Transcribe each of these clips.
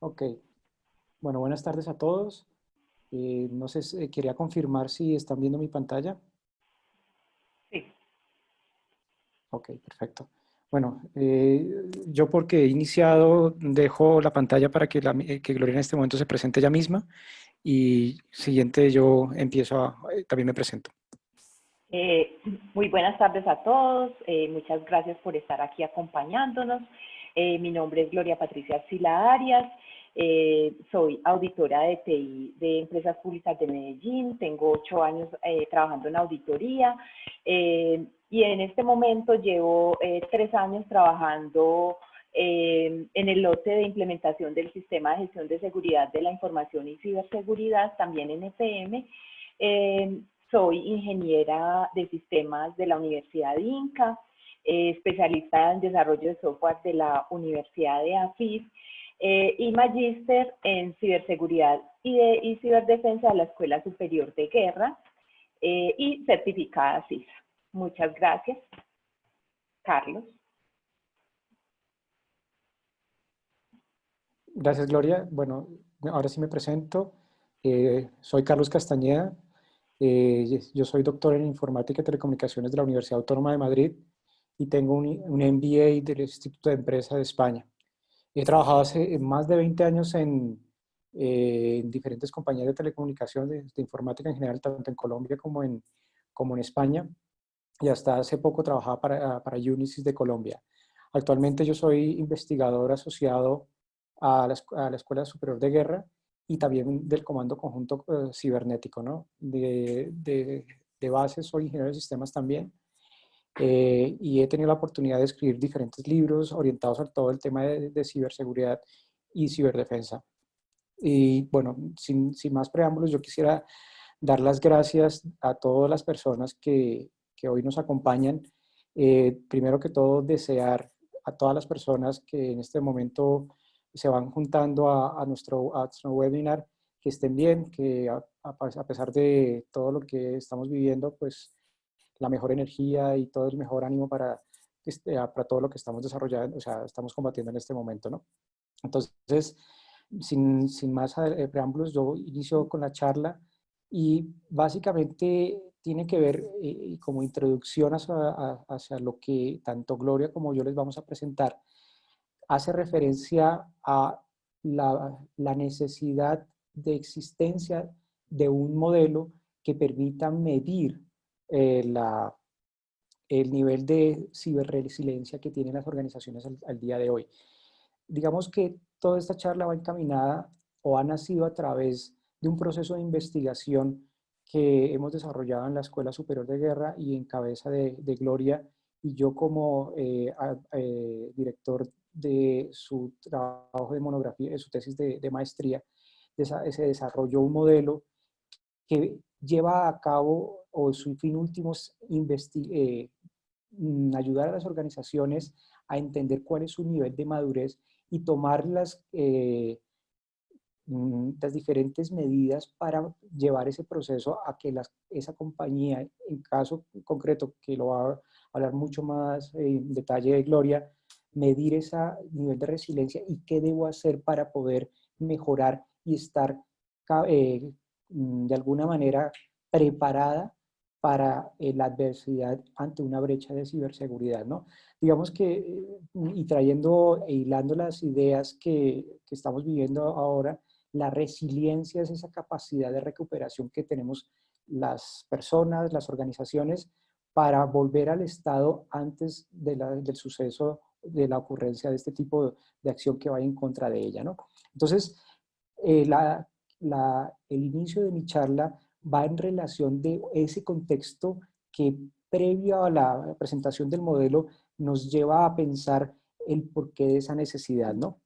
Ok, bueno, buenas tardes a todos. No sé, quería confirmar si están viendo mi pantalla. Sí. Ok, perfecto. Bueno, yo porque he iniciado, dejo la pantalla para que, que Gloria en este momento se presente ella misma y siguiente yo empiezo también me presento. Eh, Muy buenas tardes a todos. Muchas gracias por estar aquí acompañándonos. Mi nombre es Gloria Patricia Arcila Arias. Soy auditora de TI de Empresas Públicas de Medellín. Tengo 8 años trabajando en auditoría y en este momento llevo 3 años trabajando en el lote de implementación del Sistema de Gestión de Seguridad de la Información y Ciberseguridad, también en EPM. Soy ingeniera de sistemas de la Universidad de Inca, especialista en desarrollo de software de la Universidad de AFIS y magíster en ciberseguridad y ciberdefensa de la Escuela Superior de Guerra y certificada CISA. Muchas gracias, Carlos. Gracias, Gloria. Bueno, ahora sí me presento. Soy Carlos Castañeda. Yo soy doctor en Informática y Telecomunicaciones de la Universidad Autónoma de Madrid y tengo un MBA del Instituto de Empresa de España. He trabajado hace más de 20 años en diferentes compañías de telecomunicaciones, de informática en general, tanto en Colombia como en España, y hasta hace poco trabajaba para Unisys de Colombia. Actualmente yo soy investigador asociado a la Escuela Superior de Guerra y también del Comando Conjunto Cibernético, ¿no? De base soy ingeniero de sistemas también, y he tenido la oportunidad de escribir diferentes libros orientados a todo el tema de ciberseguridad y ciberdefensa. Y bueno, sin más preámbulos, yo quisiera dar las gracias a todas las personas que hoy nos acompañan. Primero que todo, desear a todas las personas que en este momento se van juntando a nuestro webinar, que estén bien, que a pesar de todo lo que estamos viviendo, pues la mejor energía y todo el mejor ánimo para todo lo que estamos desarrollando, o sea, estamos combatiendo en este momento, ¿no? Entonces, sin más preámbulos, yo inicio con la charla y básicamente tiene que ver como introducción hacia lo que tanto Gloria como yo les vamos a presentar. Hace referencia a la necesidad de existencia de un modelo que permita medir la, el nivel de ciberresiliencia que tienen las organizaciones al día de hoy. Digamos que toda esta charla va encaminada o ha nacido a través de un proceso de investigación que hemos desarrollado en la Escuela Superior de Guerra y en cabeza de Gloria y yo como director de su trabajo de monografía, de su tesis de maestría, se desarrolló un modelo que lleva a cabo o su fin último es ayudar a las organizaciones a entender cuál es su nivel de madurez y tomar las diferentes medidas para llevar ese proceso a que esa compañía, en caso concreto, que lo va a hablar mucho más en detalle de Gloria, medir ese nivel de resiliencia y qué debo hacer para poder mejorar y estar de alguna manera preparada para la adversidad ante una brecha de ciberseguridad, ¿no? Digamos que, y trayendo e hilando las ideas que estamos viviendo ahora, la resiliencia es esa capacidad de recuperación que tenemos las personas, las organizaciones, para volver al estado antes del suceso, de la ocurrencia de este tipo de acción que vaya en contra de ella, ¿no? Entonces, eh, la, el inicio de mi charla va en relación de ese contexto que previo a la presentación del modelo nos lleva a pensar el porqué de esa necesidad, ¿no?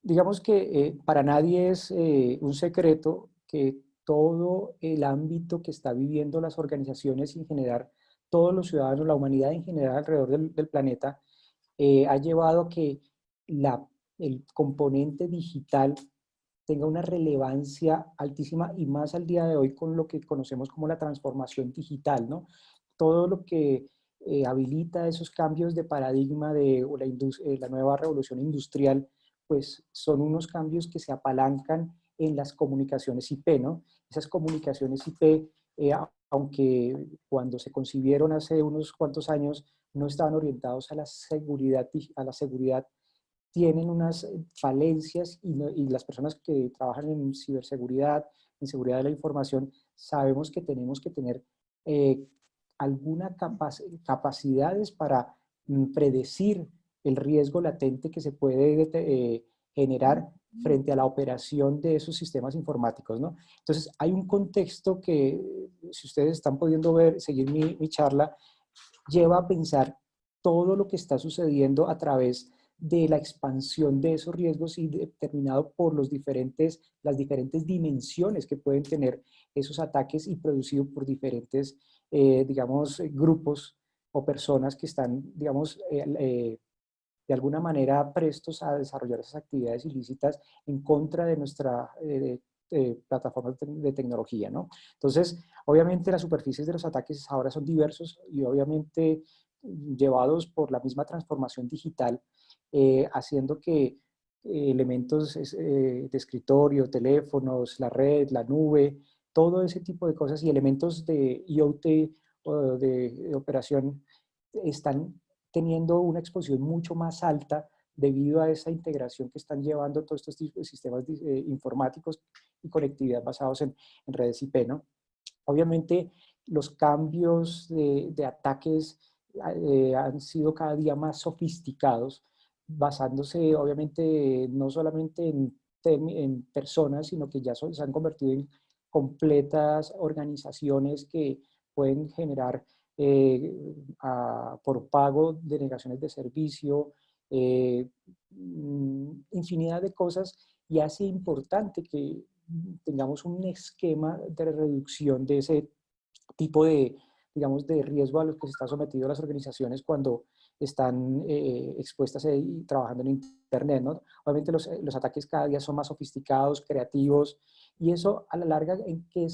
Digamos que para nadie es un secreto que todo el ámbito que está viviendo las organizaciones y en general todos los ciudadanos, la humanidad en general alrededor del planeta, ha llevado a que el componente digital tenga una relevancia altísima y más al día de hoy con lo que conocemos como la transformación digital, ¿no? Todo lo que habilita esos cambios de paradigma de la nueva revolución industrial pues son unos cambios que se apalancan en las comunicaciones IP, ¿no? Esas comunicaciones IP, aunque cuando se concibieron hace unos cuantos años no estaban orientados a la seguridad, tienen unas falencias y las personas que trabajan en ciberseguridad, en seguridad de la información, sabemos que tenemos que tener eh, algunas capacidades para predecir el riesgo latente que se puede generar frente a la operación de esos sistemas informáticos, ¿no? Entonces, hay un contexto que, si ustedes están pudiendo ver, seguir mi charla, lleva a pensar todo lo que está sucediendo a través de la expansión de esos riesgos y determinado por las diferentes dimensiones que pueden tener esos ataques y producido por diferentes, digamos, grupos o personas que están, digamos, de alguna manera prestos a desarrollar esas actividades ilícitas en contra de nuestra plataforma de tecnología, ¿no? Entonces, obviamente las superficies de los ataques ahora son diversos y obviamente llevados por la misma transformación digital, haciendo que elementos de escritorio, teléfonos, la red, la nube, todo ese tipo de cosas y elementos de IoT o de operación están teniendo una exposición mucho más alta debido a esa integración que están llevando todos estos tipos de sistemas informáticos y conectividad basados en redes IP, ¿no? Obviamente los cambios de ataques han sido cada día más sofisticados, basándose obviamente no solamente en personas, sino que ya se han convertido en completas organizaciones que pueden generar por pago denegaciones de servicio, infinidad de cosas, y hace importante que tengamos un esquema de reducción de ese tipo de, digamos, de riesgo a los que se están sometidos las organizaciones cuando están expuestas y trabajando en Internet, ¿no? Obviamente los ataques cada día son más sofisticados, creativos, y eso a la larga, en qué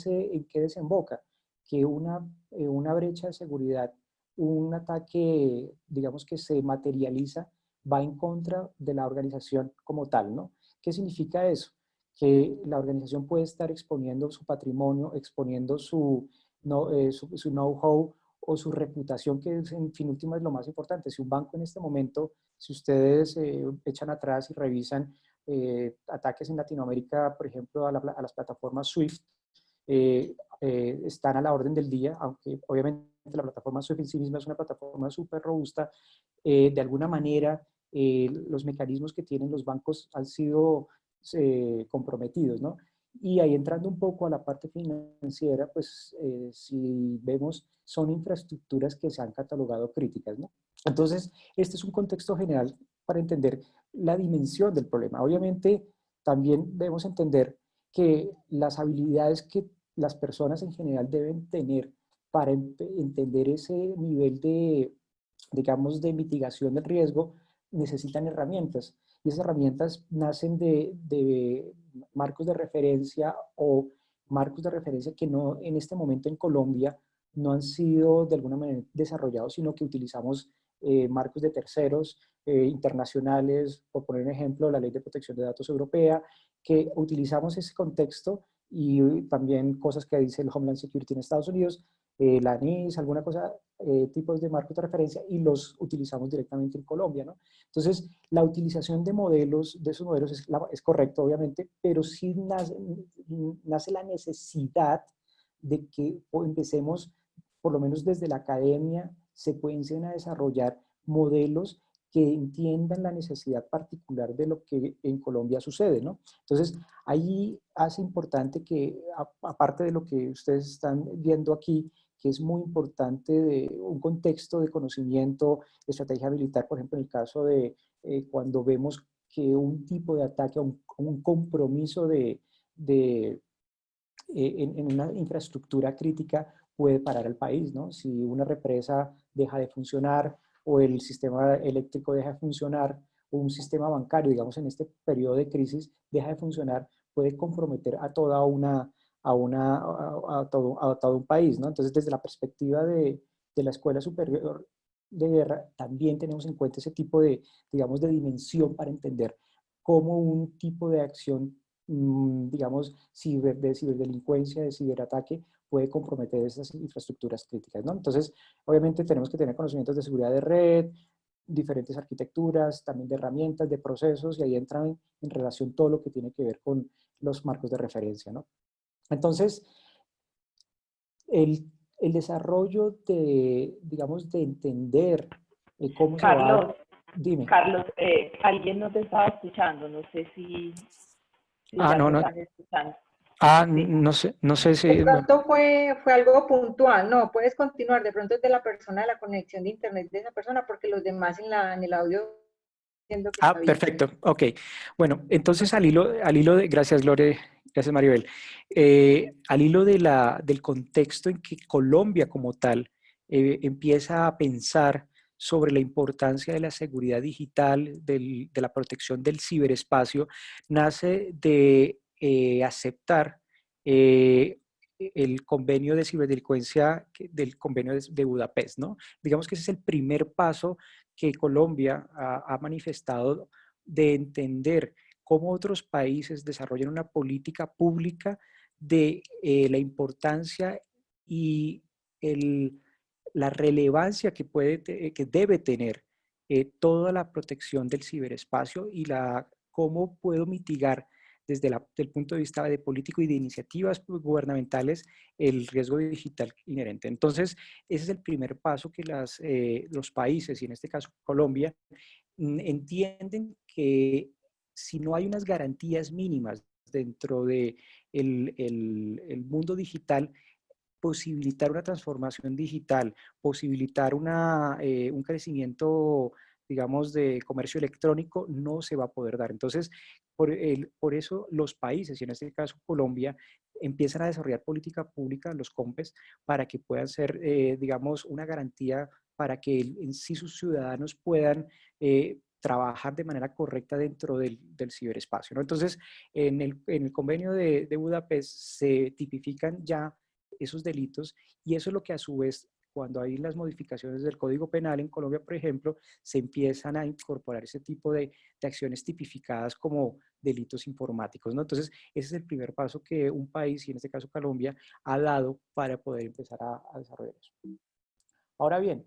desemboca? Que una brecha de seguridad, un ataque, digamos, que se materializa, va en contra de la organización como tal, ¿no? ¿Qué significa eso? Que la organización puede estar exponiendo su patrimonio, exponiendo su know-how o su reputación, que en fin última es lo más importante. Si un banco en este momento, si ustedes echan atrás y revisan ataques en Latinoamérica, por ejemplo, a las plataformas SWIFT, están a la orden del día, aunque obviamente la plataforma SWIFT en sí misma es una plataforma súper robusta, de alguna manera los mecanismos que tienen los bancos han sido comprometidos, ¿no? Y ahí entrando un poco a la parte financiera, pues si vemos, son infraestructuras que se han catalogado críticas, ¿no? Entonces, este es un contexto general para entender la dimensión del problema. Obviamente, también debemos entender que las habilidades que las personas en general deben tener para entender ese nivel de, digamos, de mitigación del riesgo, necesitan herramientas. Y esas herramientas nacen de marcos de referencia o marcos de referencia que no en este momento en Colombia no han sido de alguna manera desarrollados, sino que utilizamos marcos de terceros internacionales, por poner un ejemplo, la Ley de Protección de Datos Europea, que utilizamos ese contexto y también cosas que dice el Homeland Security en Estados Unidos, la NIS, alguna cosa, tipos de marcos de referencia, y los utilizamos directamente en Colombia, ¿no? Entonces, la utilización de modelos, de esos modelos es correcto, obviamente, pero sí nace la necesidad de que empecemos, por lo menos desde la academia, se comiencen a desarrollar modelos que entiendan la necesidad particular de lo que en Colombia sucede, ¿no? Entonces, ahí hace importante que, aparte de lo que ustedes están viendo aquí, que es muy importante de un contexto de conocimiento, estrategia militar, por ejemplo, en el caso de cuando vemos que un tipo de ataque, un compromiso en una infraestructura crítica puede parar al país, ¿no? Si una represa deja de funcionar o el sistema eléctrico deja de funcionar o un sistema bancario, digamos en este periodo de crisis, deja de funcionar, puede comprometer a toda una, a todo un país, ¿no? Entonces, desde la perspectiva de la Escuela Superior de Guerra, también tenemos en cuenta ese tipo de, digamos, de dimensión para entender cómo un tipo de acción, digamos, de ciberdelincuencia, de ciberataque, puede comprometer esas infraestructuras críticas, ¿no? Entonces, obviamente tenemos que tener conocimientos de seguridad de red, diferentes arquitecturas, también de herramientas, de procesos, y ahí entra en relación todo lo que tiene que ver con los marcos de referencia, ¿no? Entonces, el desarrollo de, digamos, de entender cómo se va a... Carlos, Dime. Carlos, alguien no te estaba escuchando, no sé si Ah, ya no, te no. están escuchando. Ah, Sí. no sé De si... Bueno, pronto fue algo puntual, no, puedes continuar, de pronto es de la persona, de la conexión de internet de esa persona, porque los demás en el audio entiendo que está bien. perfecto. Ok. Bueno, entonces al hilo de... Gracias, Lore. Gracias, Maribel. Al hilo de del contexto en que Colombia como tal empieza a pensar sobre la importancia de la seguridad digital, de la protección del ciberespacio, nace de aceptar el convenio de ciberdelincuencia del convenio de Budapest, ¿no? Digamos que ese es el primer paso que Colombia ha manifestado de entender cómo otros países desarrollan una política pública de la importancia y la relevancia que, que debe tener toda la protección del ciberespacio y cómo puedo mitigar desde el punto de vista de político y de iniciativas gubernamentales el riesgo digital inherente. Entonces, ese es el primer paso que los países, y en este caso Colombia, entienden que si no hay unas garantías mínimas dentro de el mundo digital, posibilitar una transformación digital, posibilitar un crecimiento, digamos, de comercio electrónico, no se va a poder dar. Entonces, por eso los países, y en este caso Colombia, empiezan a desarrollar política pública, los COMPES, para que puedan ser, digamos, una garantía para que en sí sus ciudadanos puedan trabajar de manera correcta dentro del ciberespacio, ¿no? Entonces, en el convenio de Budapest se tipifican ya esos delitos, y eso es lo que a su vez, cuando hay las modificaciones del Código Penal en Colombia, por ejemplo, se empiezan a incorporar ese tipo de acciones tipificadas como delitos informáticos, ¿no? Entonces, ese es el primer paso que un país, y en este caso Colombia, ha dado para poder empezar a desarrollar eso. Ahora bien,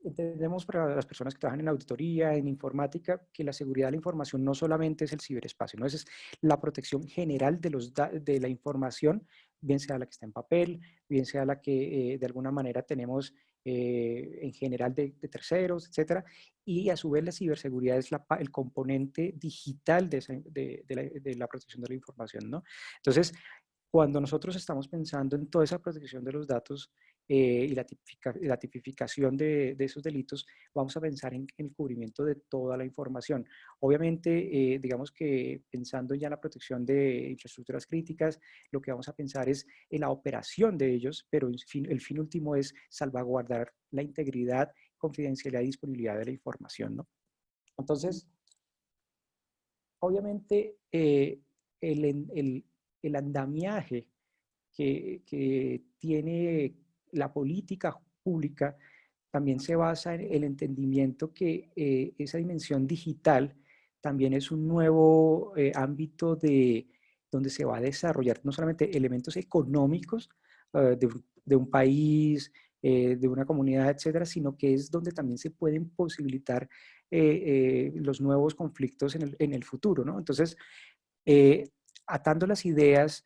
entendemos para las personas que trabajan en auditoría, en informática, que la seguridad de la información no solamente es el ciberespacio, ¿no? Esa es la protección general de la información, bien sea la que está en papel, bien sea la que de alguna manera tenemos en general de terceros, etcétera. Y a su vez la ciberseguridad es el componente digital de la protección de la información, ¿no? Entonces, cuando nosotros estamos pensando en toda esa protección de los datos, y la tipificación de esos delitos, vamos a pensar en el cubrimiento de toda la información. Obviamente, digamos que pensando ya en la protección de infraestructuras críticas, lo que vamos a pensar es en la operación de ellos, pero el fin último es salvaguardar la integridad, confidencialidad y disponibilidad de la información, ¿no? Entonces, obviamente, el andamiaje que tiene la política pública también se basa en el entendimiento que esa dimensión digital también es un nuevo ámbito donde se va a desarrollar no solamente elementos económicos de un país, de una comunidad, etcétera, sino que es donde también se pueden posibilitar los nuevos conflictos en el futuro, ¿no? Entonces, atando las ideas,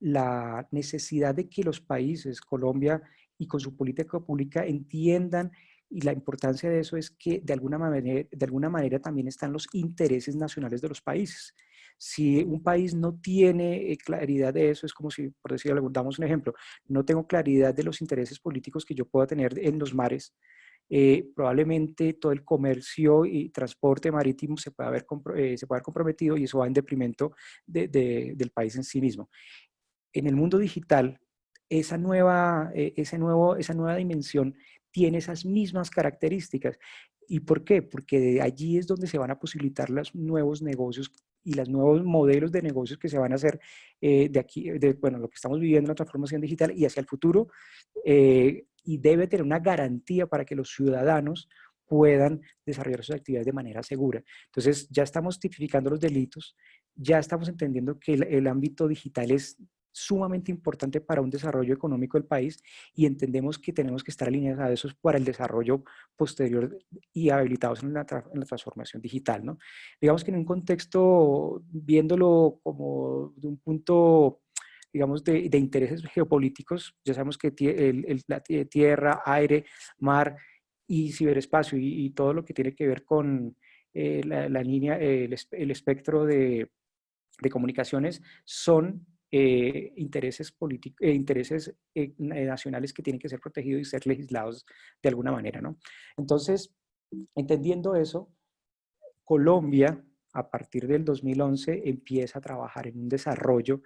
la necesidad de que los países, Colombia, y con su política pública entiendan, y la importancia de eso es que de alguna manera también están los intereses nacionales de los países. Si un país no tiene claridad de eso, es como si, por decir algo, damos un ejemplo, no tengo claridad de los intereses políticos que yo pueda tener en los mares, probablemente todo el comercio y transporte marítimo se pueda haber comprometido, y eso va en detrimento del país en sí mismo. En el mundo digital, esa nueva dimensión tiene esas mismas características. ¿Y por qué? Porque de allí es donde se van a posibilitar los nuevos negocios y los nuevos modelos de negocios que se van a hacer de aquí, bueno, lo que estamos viviendo en la transformación digital y hacia el futuro, y debe tener una garantía para que los ciudadanos puedan desarrollar sus actividades de manera segura. Entonces, ya estamos tipificando los delitos, ya estamos entendiendo que el ámbito digital es sumamente importante para un desarrollo económico del país y entendemos que tenemos que estar alineados a eso para el desarrollo posterior y habilitados en en la transformación digital, ¿no? Digamos que en un contexto, viéndolo como de un punto, digamos, de intereses geopolíticos, ya sabemos que la tierra, aire, mar y ciberespacio y todo lo que tiene que ver con la línea, el espectro de comunicaciones son intereses políticos, intereses nacionales que tienen que ser protegidos y ser legislados de alguna manera, ¿no? Entonces, entendiendo eso, Colombia, a partir del 2011, empieza a trabajar en un desarrollo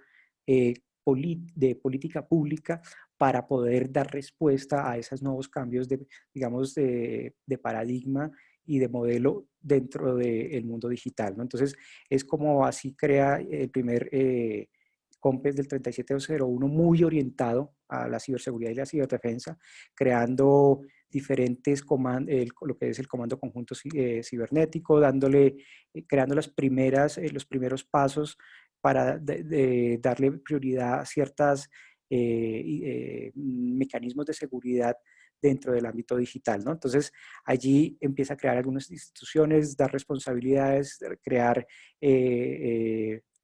eh, de política pública para poder dar respuesta a esos nuevos cambios de, digamos, de paradigma y de modelo dentro del mundo digital, ¿no? Entonces, es como así crea el primer COMPES del 3701 muy orientado a la ciberseguridad y la ciberdefensa, creando diferentes comandos, lo que es el comando conjunto cibernético, creando los primeros pasos para darle prioridad a ciertos mecanismos de seguridad dentro del ámbito digital, ¿no? Entonces, allí empieza a crear algunas instituciones, dar responsabilidades, crear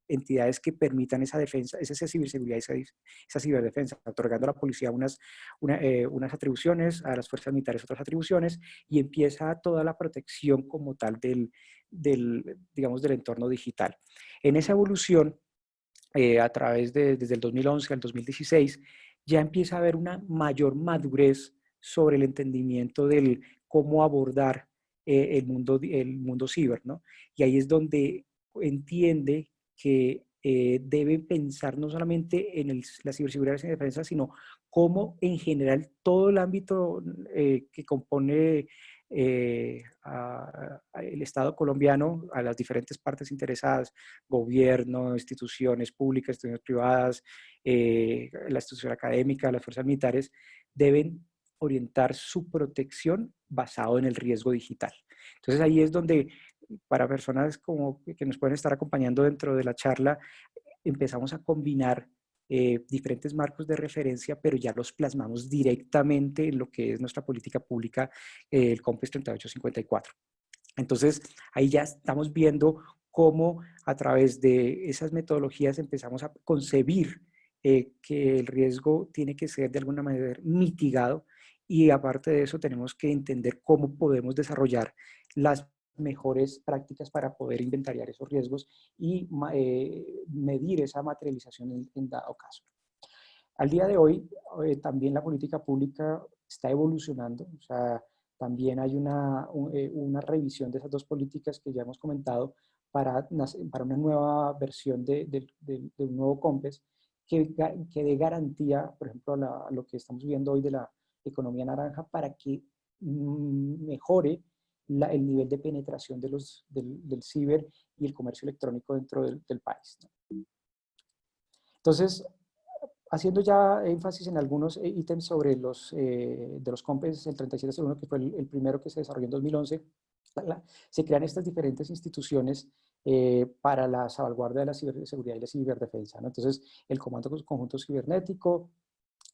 entidades que permitan esa defensa, esa ciberseguridad, esa ciberdefensa, otorgando a la policía unas atribuciones, a las fuerzas militares otras atribuciones, y empieza toda la protección como tal digamos, del entorno digital. En esa evolución, desde el 2011 al 2016, ya empieza a haber una mayor madurez sobre el entendimiento del cómo abordar el mundo ciber, ¿no? Y ahí es donde entiende que debe pensar no solamente en la ciberseguridad y la defensa, sino cómo en general todo el ámbito que compone el Estado colombiano, a las diferentes partes interesadas, gobierno, instituciones públicas, instituciones privadas, la institución académica, las fuerzas militares, deben orientar su protección basado en el riesgo digital. Entonces ahí es donde para personas como que nos pueden estar acompañando dentro de la charla, empezamos a combinar diferentes marcos de referencia, pero ya los plasmamos directamente en lo que es nuestra política pública, el COMPES 3854. Entonces, ahí ya estamos viendo cómo a través de esas metodologías empezamos a concebir que el riesgo tiene que ser de alguna manera mitigado y aparte de eso tenemos que entender cómo podemos desarrollar las mejores prácticas para poder inventariar esos riesgos y medir esa materialización en dado caso. Al día de hoy, también la política pública está evolucionando, o sea, también hay una revisión de esas dos políticas que ya hemos comentado para una nueva versión de un nuevo COMPES que dé garantía, por ejemplo, a lo que estamos viendo hoy de la economía naranja para que mejore el nivel de penetración del ciber y el comercio electrónico dentro del país, ¿no? Entonces, haciendo ya énfasis en algunos ítems sobre de los COMPES, el 3701, que fue el primero que se desarrolló en 2011, se crean estas diferentes instituciones para la salvaguarda de la ciberseguridad y la ciberdefensa, ¿no? Entonces, el Comando Conjunto Cibernético,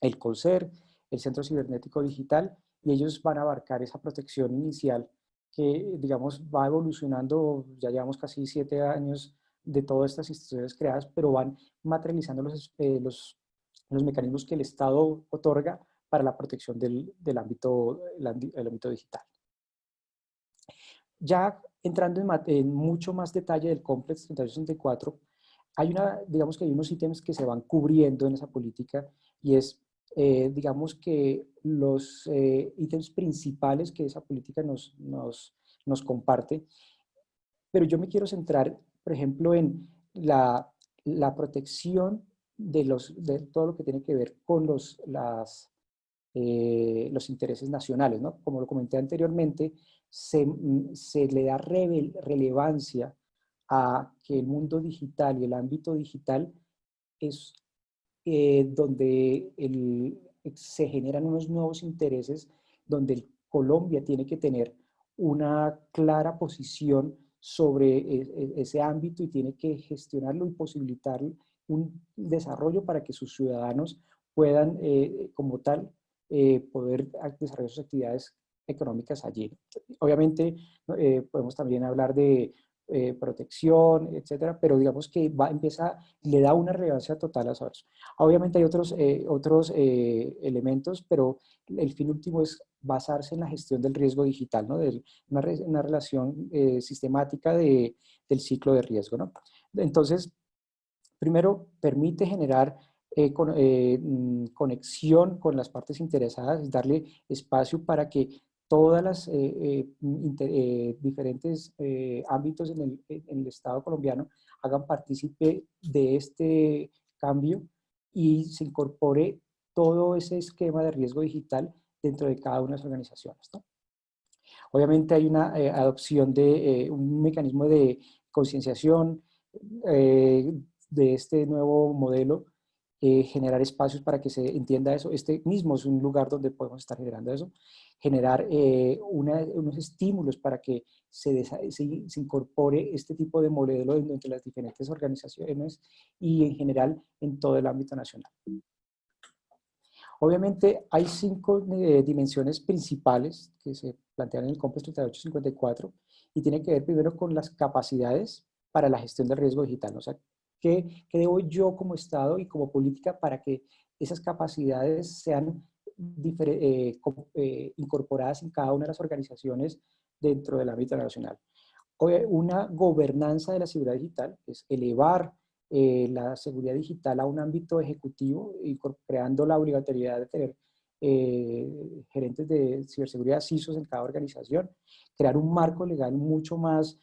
el COLCER, el Centro Cibernético Digital, y ellos van a abarcar esa protección inicial que, digamos, va evolucionando, ya llevamos casi 7 años de todas estas instituciones creadas, pero van materializando los mecanismos que el Estado otorga para la protección del ámbito digital. Ya entrando en mucho más detalle del Complex 3864, digamos que hay unos ítems que se van cubriendo en esa política y es, digamos que los ítems principales que esa política nos comparte, pero yo me quiero centrar, por ejemplo, en la protección de todo lo que tiene que ver con los intereses nacionales, ¿no? Como lo comenté anteriormente, se le da relevancia a que el mundo digital y el ámbito digital es donde se generan unos nuevos intereses, donde Colombia tiene que tener una clara posición sobre ese ámbito y tiene que gestionarlo y posibilitar un desarrollo para que sus ciudadanos puedan, como tal, poder desarrollar sus actividades económicas allí. Obviamente, podemos también hablar de protección, etcétera, pero digamos que le da una relevancia total a eso. Obviamente hay otros elementos, pero el fin último es basarse en la gestión del riesgo digital, ¿no? Una relación sistemática del ciclo de riesgo, ¿no? Entonces, primero, permite generar conexión con las partes interesadas, darle espacio para que todas las diferentes ámbitos en el Estado colombiano hagan partícipe de este cambio y se incorpore todo ese esquema de riesgo digital dentro de cada una de las organizaciones, ¿no? Obviamente hay una adopción de un mecanismo de concienciación de este nuevo modelo, generar espacios para que se entienda eso. Este mismo es un lugar donde podemos estar generando eso, generar unos estímulos para que se incorpore este tipo de modelo entre las diferentes organizaciones y en general en todo el ámbito nacional. Obviamente hay 5 dimensiones principales que se plantean en el COMPES 3854 y tiene que ver primero con las capacidades para la gestión del riesgo digital. O sea, ¿qué debo yo como Estado y como política para que esas capacidades sean incorporadas en cada una de las organizaciones dentro del ámbito nacional? Una gobernanza de la seguridad digital, es elevar la seguridad digital a un ámbito ejecutivo y creando la obligatoriedad de tener gerentes de ciberseguridad, CISOs en cada organización, crear un marco legal mucho más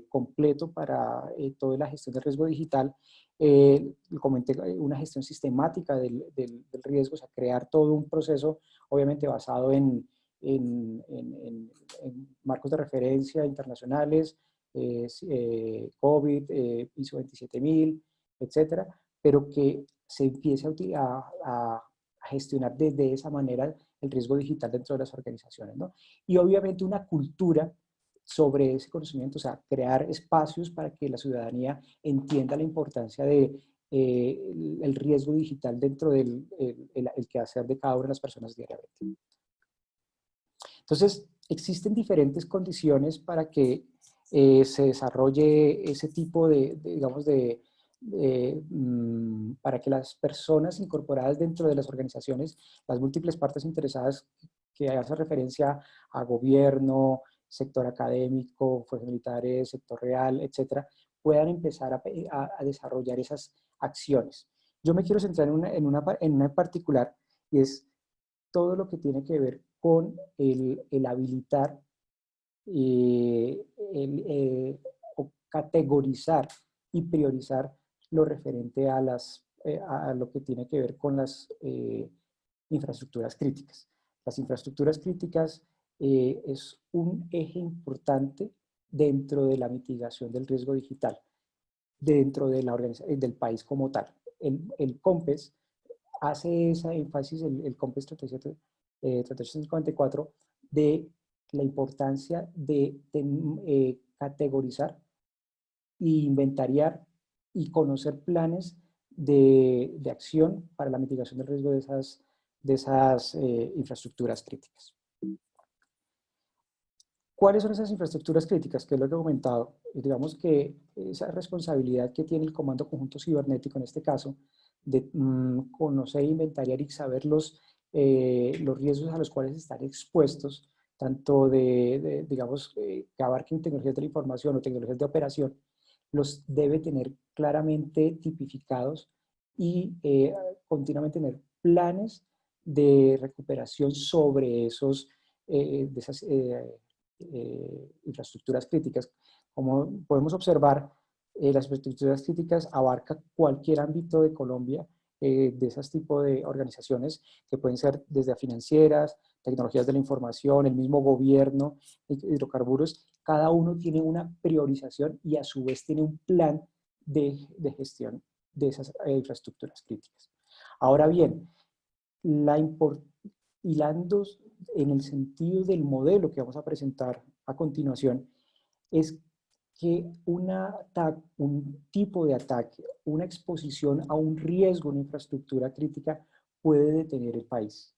completo para toda la gestión del riesgo digital. Comenté una gestión sistemática del riesgo, o sea, crear todo un proceso, obviamente basado en marcos de referencia internacionales, COVID, ISO 27000, etcétera, pero que se empiece a gestionar desde esa manera el riesgo digital dentro de las organizaciones, ¿no? Y obviamente una cultura sobre ese conocimiento, o sea, crear espacios para que la ciudadanía entienda la importancia de el riesgo digital dentro del el quehacer de cada una de las personas diariamente. Entonces, existen diferentes condiciones para que se desarrolle ese tipo digamos, para que las personas incorporadas dentro de las organizaciones, las múltiples partes interesadas que hace referencia a gobierno, sector académico, fuerzas militares, sector real, etcétera, puedan empezar a desarrollar esas acciones. Yo me quiero centrar en una en particular, y es todo lo que tiene que ver con el habilitar o categorizar y priorizar lo referente a lo que tiene que ver con las infraestructuras críticas. Las infraestructuras críticas es un eje importante dentro de la mitigación del riesgo digital, dentro de del país como tal. El COMPES hace esa énfasis, el COMPES 3854, de la importancia de categorizar e inventariar y conocer planes de acción para la mitigación del riesgo de esas infraestructuras críticas. ¿Cuáles son esas infraestructuras críticas? Que es lo que he comentado. Digamos que esa responsabilidad que tiene el Comando Conjunto Cibernético en este caso, de conocer, inventariar y saber los riesgos a los cuales están expuestos, tanto digamos, que abarquen tecnologías de la información o tecnologías de operación, los debe tener claramente tipificados y continuamente tener planes de recuperación sobre de esas infraestructuras críticas. Como podemos observar, las infraestructuras críticas abarcan cualquier ámbito de Colombia, de esos tipos de organizaciones que pueden ser desde financieras, tecnologías de la información, el mismo gobierno, hidrocarburos. Cada uno tiene una priorización y a su vez tiene un plan de gestión de esas infraestructuras críticas. Ahora bien, hilando en el sentido del modelo que vamos a presentar a continuación, es que un tipo de ataque, una exposición a un riesgo en infraestructura crítica puede detener el país.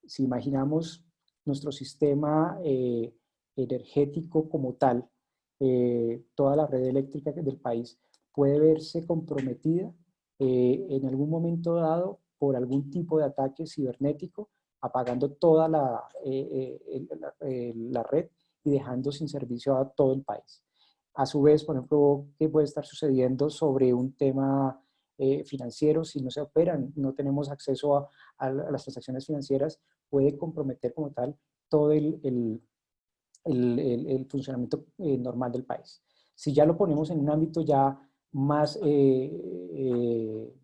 Si imaginamos nuestro sistema energético como tal, toda la red eléctrica del país puede verse comprometida en algún momento dado por algún tipo de ataque cibernético, apagando toda la red y dejando sin servicio a todo el país. A su vez, por ejemplo, ¿qué puede estar sucediendo sobre un tema financiero? Si no se operan, no tenemos acceso a las transacciones financieras, puede comprometer como tal todo el funcionamiento normal del país. Si ya lo ponemos en un ámbito ya más,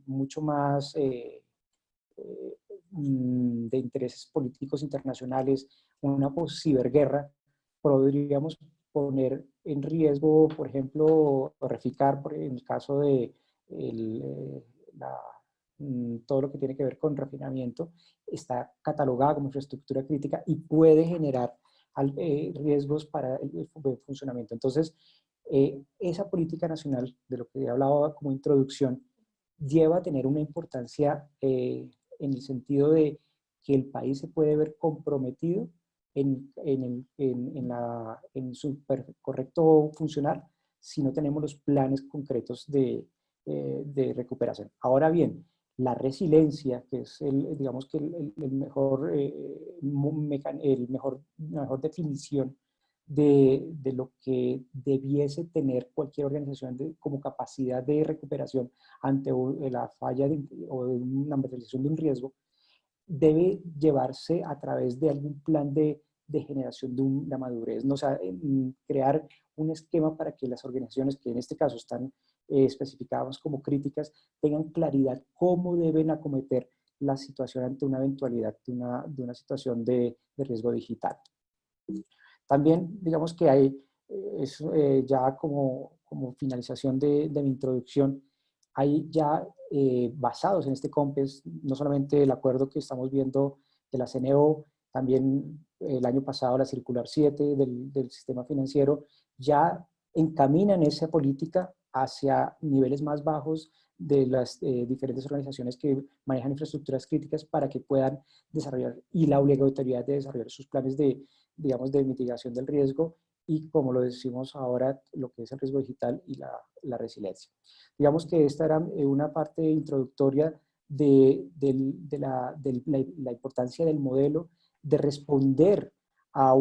mucho más de intereses políticos internacionales, una ciberguerra, podríamos poner en riesgo, por ejemplo, o reficar, en el caso de todo lo que tiene que ver con refinamiento, está catalogada como infraestructura crítica y puede generar riesgos para el funcionamiento. Entonces, esa política nacional, de lo que he hablado como introducción, lleva a tener una importancia en el sentido de que el país se puede ver comprometido en su correcto funcionar si no tenemos los planes concretos de recuperación. Ahora bien, la resiliencia, que es digamos que la mejor definición de lo que debiese tener cualquier organización como capacidad de recuperación ante la falla o una materialización de un riesgo, debe llevarse a través de algún plan de generación de una madurez, ¿no? O sea, crear un esquema para que las organizaciones que en este caso están especificadas como críticas tengan claridad cómo deben acometer la situación ante una eventualidad de una situación de riesgo digital. También, digamos que hay, ya como finalización de mi introducción, hay ya basados en este COMPES, no solamente el acuerdo que estamos viendo de la CNO, también el año pasado la circular 7 del sistema financiero, ya encaminan esa política hacia niveles más bajos de las diferentes organizaciones que manejan infraestructuras críticas para que puedan desarrollar, y la obligatoriedad de desarrollar sus planes digamos, de mitigación del riesgo y, como lo decimos ahora, lo que es el riesgo digital y la resiliencia. Digamos que esta era una parte introductoria de la importancia del modelo, de responder a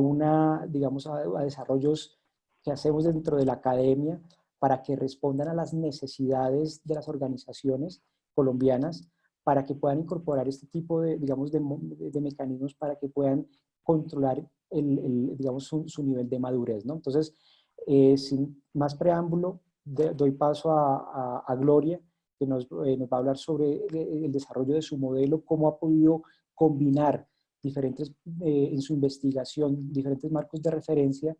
digamos, a desarrollos que hacemos dentro de la academia para que respondan a las necesidades de las organizaciones colombianas, para que puedan incorporar este tipo digamos, de mecanismos para que puedan controlar digamos, su nivel de madurez, ¿no? Entonces, sin más preámbulo, doy paso a Gloria, que nos va a hablar sobre el desarrollo de su modelo, cómo ha podido combinar en su investigación, diferentes marcos de referencia,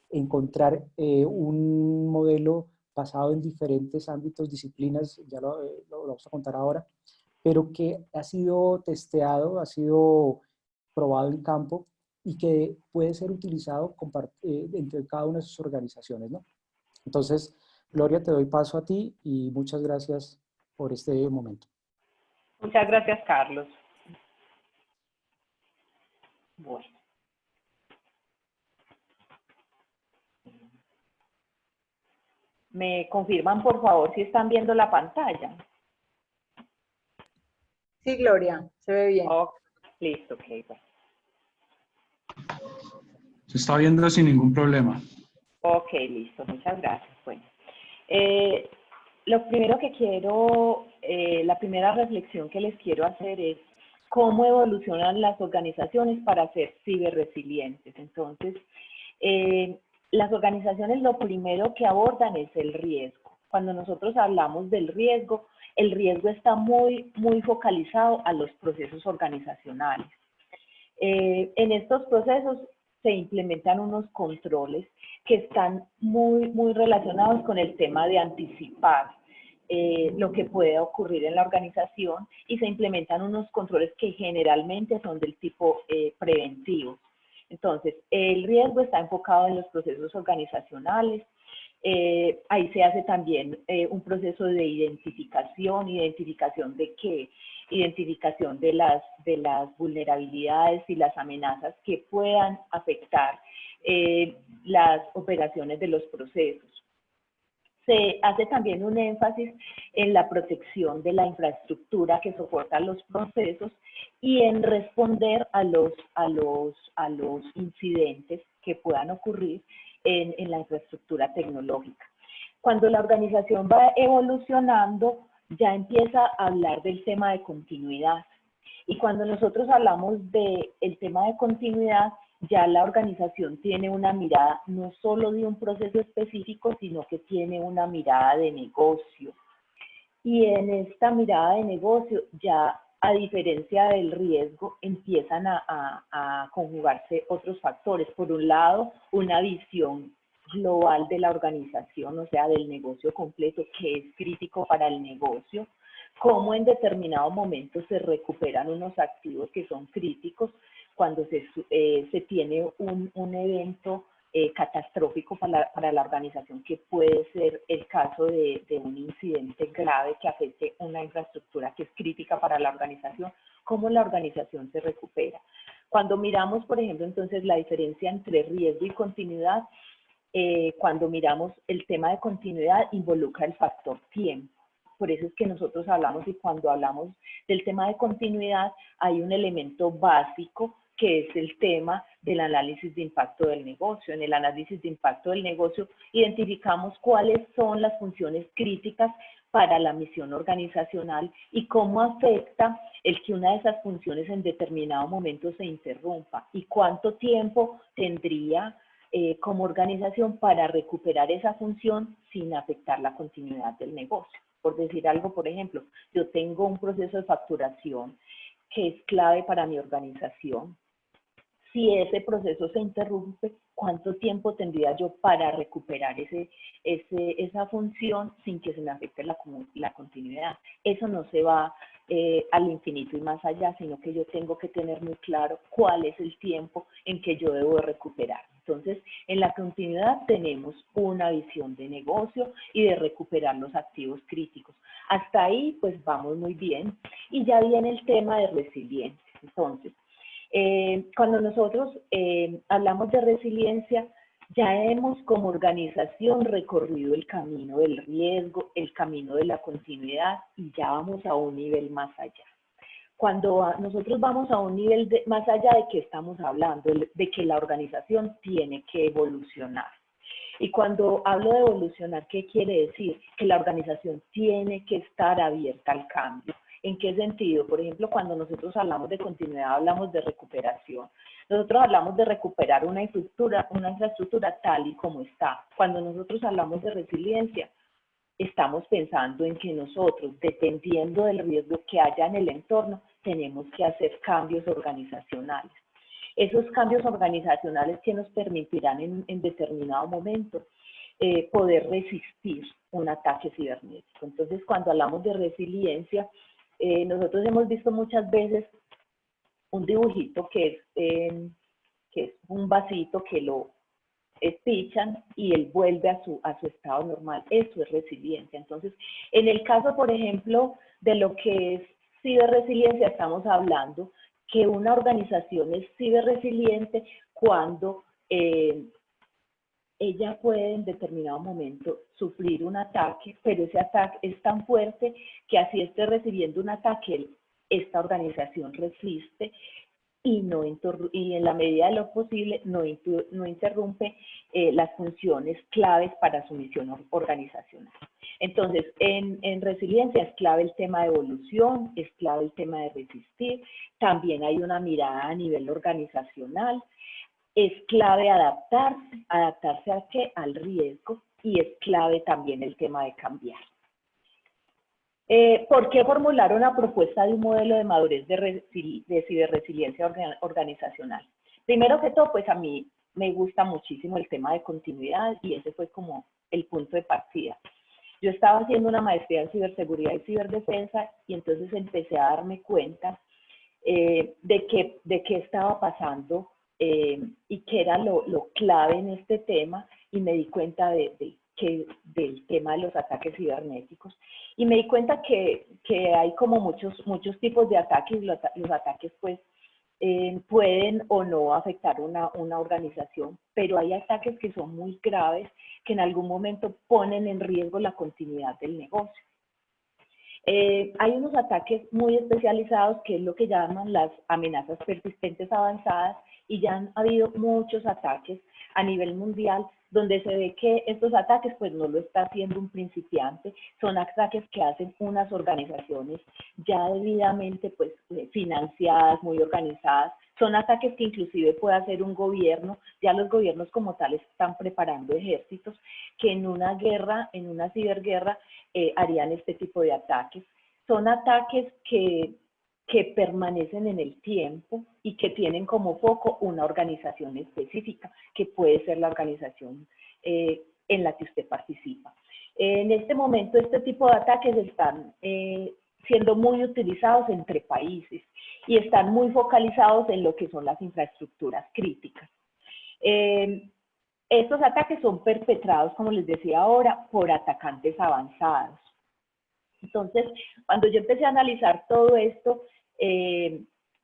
encontrar un modelo basado en diferentes ámbitos, disciplinas, ya lo vamos a contar ahora, pero que ha sido testeado, ha sido probado en campo y que puede ser utilizado entre cada una de sus organizaciones, ¿no? Entonces, Gloria, te doy paso a ti y muchas gracias por este momento. Muchas gracias, Carlos. Bueno. ¿Me confirman, por favor, si están viendo la pantalla? Sí, Gloria, se ve bien. Oh, listo, ok. Bueno. Se está viendo sin ningún problema. Ok, listo, muchas gracias. Bueno, lo primero que quiero, la primera reflexión que les quiero hacer es cómo evolucionan las organizaciones para ser ciberresilientes. Entonces, las organizaciones lo primero que abordan es el riesgo. Cuando nosotros hablamos del riesgo, el riesgo está muy focalizado a los procesos organizacionales. En estos procesos se implementan unos controles que están muy relacionados con el tema de anticipar lo que puede ocurrir en la organización y se implementan unos controles que generalmente son del tipo preventivo. Entonces, el riesgo está enfocado en los procesos organizacionales. Ahí se hace también un proceso de identificación de qué, identificación de las vulnerabilidades y las amenazas que puedan afectar las operaciones de los procesos. Se hace también un énfasis en la protección de la infraestructura que soporta los procesos y en responder a los incidentes que puedan ocurrir en la infraestructura tecnológica. Cuando la organización va evolucionando, ya empieza a hablar del tema de continuidad. Y cuando nosotros hablamos del tema de continuidad, ya la organización tiene una mirada no solo de un proceso específico, sino que tiene una mirada de negocio. Y en esta mirada de negocio, ya a diferencia del riesgo, empiezan a conjugarse otros factores. Por un lado, una visión global de la organización, o sea, del negocio completo, que es crítico para el negocio, cómo en determinado momento se recuperan unos activos que son críticos cuando se tiene un evento catastrófico para la organización, que puede ser el caso de un incidente grave que afecte una infraestructura que es crítica para la organización, cómo la organización se recupera. Cuando miramos, por ejemplo, entonces la diferencia entre riesgo y continuidad, cuando miramos el tema de continuidad involucra el factor tiempo. Por eso es que nosotros hablamos, y cuando hablamos del tema de continuidad hay un elemento básico que es el tema del análisis de impacto del negocio. En el análisis de impacto del negocio identificamos cuáles son las funciones críticas para la misión organizacional y cómo afecta el que una de esas funciones en determinado momento se interrumpa y cuánto tiempo tendría como organización para recuperar esa función sin afectar la continuidad del negocio. Por decir algo, por ejemplo, yo tengo un proceso de facturación que es clave para mi organización. Si ese proceso se interrumpe, ¿cuánto tiempo tendría yo para recuperar esa función sin que se me afecte la continuidad? Eso no se va al infinito y más allá, sino que yo tengo que tener muy claro cuál es el tiempo en que yo debo recuperar. Entonces, en la continuidad tenemos una visión de negocio y de recuperar los activos críticos. Hasta ahí, pues vamos muy bien. Y ya viene el tema de resiliencia. Entonces, cuando nosotros hablamos de resiliencia, ya hemos como organización recorrido el camino del riesgo, el camino de la continuidad y ya vamos a un nivel más allá. Cuando nosotros vamos a un nivel más allá, ¿de qué estamos hablando? De que la organización tiene que evolucionar. Y cuando hablo de evolucionar, ¿qué quiere decir? Que la organización tiene que estar abierta al cambio. ¿En qué sentido? Por ejemplo, cuando nosotros hablamos de continuidad, hablamos de recuperación. Nosotros hablamos de recuperar una infraestructura tal y como está. Cuando nosotros hablamos de resiliencia, estamos pensando en que nosotros, dependiendo del riesgo que haya en el entorno, tenemos que hacer cambios organizacionales. Esos cambios organizacionales que nos permitirán en determinado momento poder resistir un ataque cibernético. Entonces, cuando hablamos de resiliencia, nosotros hemos visto muchas veces un dibujito que es un vasito que lo pichan y él vuelve a su estado normal. Eso es resiliencia. Entonces, en el caso, por ejemplo, de lo que es ciberresiliencia, estamos hablando que una organización es ciberresiliente cuando ella puede en determinado momento sufrir un ataque, pero ese ataque es tan fuerte que así esté recibiendo un ataque, esta organización resiste y en la medida de lo posible no interrumpe las funciones claves para su misión organizacional. Entonces, en resiliencia es clave el tema de evolución, es clave el tema de resistir, también hay una mirada a nivel organizacional, es clave adaptarse ¿a qué? Al riesgo, y es clave también el tema de cambiar. ¿Por qué formular una propuesta de un modelo de madurez de ciberresiliencia organizacional? Primero que todo, pues a mí me gusta muchísimo el tema de continuidad y ese fue como el punto de partida. Yo estaba haciendo una maestría en ciberseguridad y ciberdefensa y entonces empecé a darme cuenta de qué estaba pasando y qué era lo clave en este tema, y me di cuenta del tema de los ataques cibernéticos. Y me di cuenta que hay como muchos tipos de ataques. Los ataques pues pueden o no afectar una organización, pero hay ataques que son muy graves, que en algún momento ponen en riesgo la continuidad del negocio. Hay unos ataques muy especializados, que es lo que llaman las amenazas persistentes avanzadas, y ya han habido muchos ataques a nivel mundial donde se ve que estos ataques pues no lo está haciendo un principiante, son ataques que hacen unas organizaciones ya debidamente pues financiadas, muy organizadas, son ataques que inclusive puede hacer un gobierno. Ya los gobiernos como tales están preparando ejércitos que en una guerra, en una ciberguerra, harían este tipo de ataques. Son ataques que permanecen en el tiempo y que tienen como foco una organización específica, que puede ser la organización en la que usted participa. En este momento, este tipo de ataques están siendo muy utilizados entre países y están muy focalizados en lo que son las infraestructuras críticas. Estos ataques son perpetrados, como les decía ahora, por atacantes avanzados. Entonces, cuando yo empecé a analizar todo esto,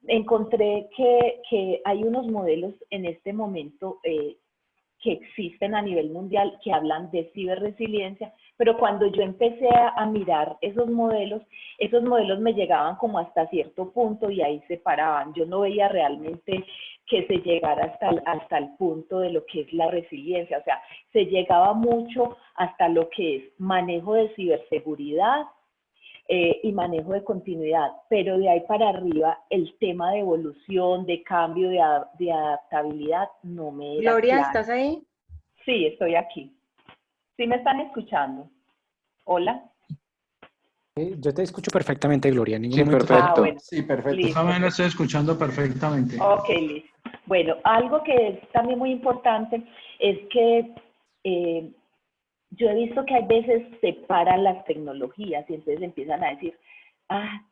encontré que hay unos modelos en este momento que existen a nivel mundial que hablan de ciberresiliencia, pero cuando yo empecé a mirar esos modelos me llegaban como hasta cierto punto y ahí se paraban. Yo no veía realmente que se llegara hasta el punto de lo que es la resiliencia. O sea, se llegaba mucho hasta lo que es manejo de ciberseguridad, y manejo de continuidad, pero de ahí para arriba el tema de evolución, de cambio, de adaptabilidad no me era Gloria, claro. ¿estás ahí? Sí, estoy aquí. ¿Sí me están escuchando? Hola. Yo te escucho perfectamente, Gloria. En ningún Sí, momento perfecto. Bueno, Sí, perfecto. listo. También lo estoy escuchando perfectamente. Ok, listo. Bueno, algo que es también muy importante es que yo he visto que hay veces separan las tecnologías y entonces empiezan a decir,